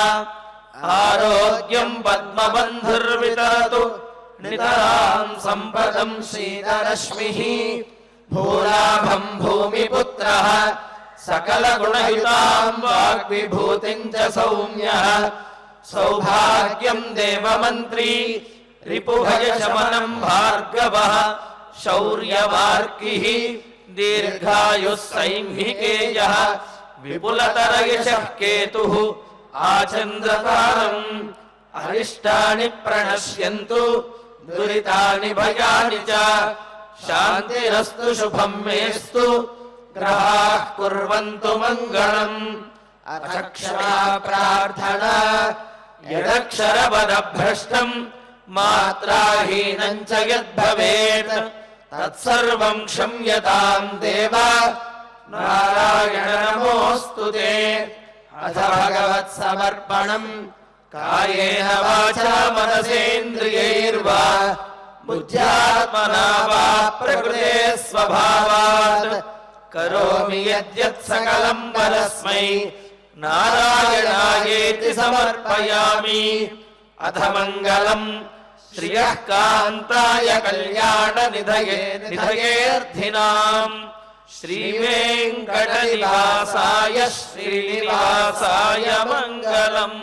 ఆరోగ్యం పద్మబంధుర్వితరతు నితరాం సంపదం శీతరశ్మిః. భూలాభం భూమిపుత్రః సకల గుణయుతాం వాగ్విభూతిం చ సౌమ్యః. సౌభాగ్యం దేవమంత్రీ రిపుభయశమనం భార్గవః. శౌర్యవార్కిః దీర్ఘాయుః సైంహికేయః. విపులతరయశః కేతుః ఆచంద్రతారం. అరిష్టాని ప్రణశ్యంతు దురితాని భయాని చ. శాంతిరస్తు శుభం మేస్తు గ్రహాః కుర్వంతు మంగళం. అక్షరా ప్రార్థనా యదక్షరపదభ్రష్టం మాత్రాహీనం చ యద్భవేత్ తత్సర్వం క్షమ్యతాం దేవ నారాయణ నమోస్తుతే. అథ భగవత్ సమర్పణం కాయేన వాచా మనసేంద్రియైర్వా బుద్ధ్యాత్మనా వా ప్రకృతే స్వభావాత్ కరోమి యద్యత్ సకలం పరస్మై నారాయణాయేతి సమర్పయామి. అథ మంగళం శ్రియః కాంతాయ కళ్యాణ నిధయేర్థినాం శ్రీవేంకట నివాసాయ శ్రీనివాసాయ మంగళం.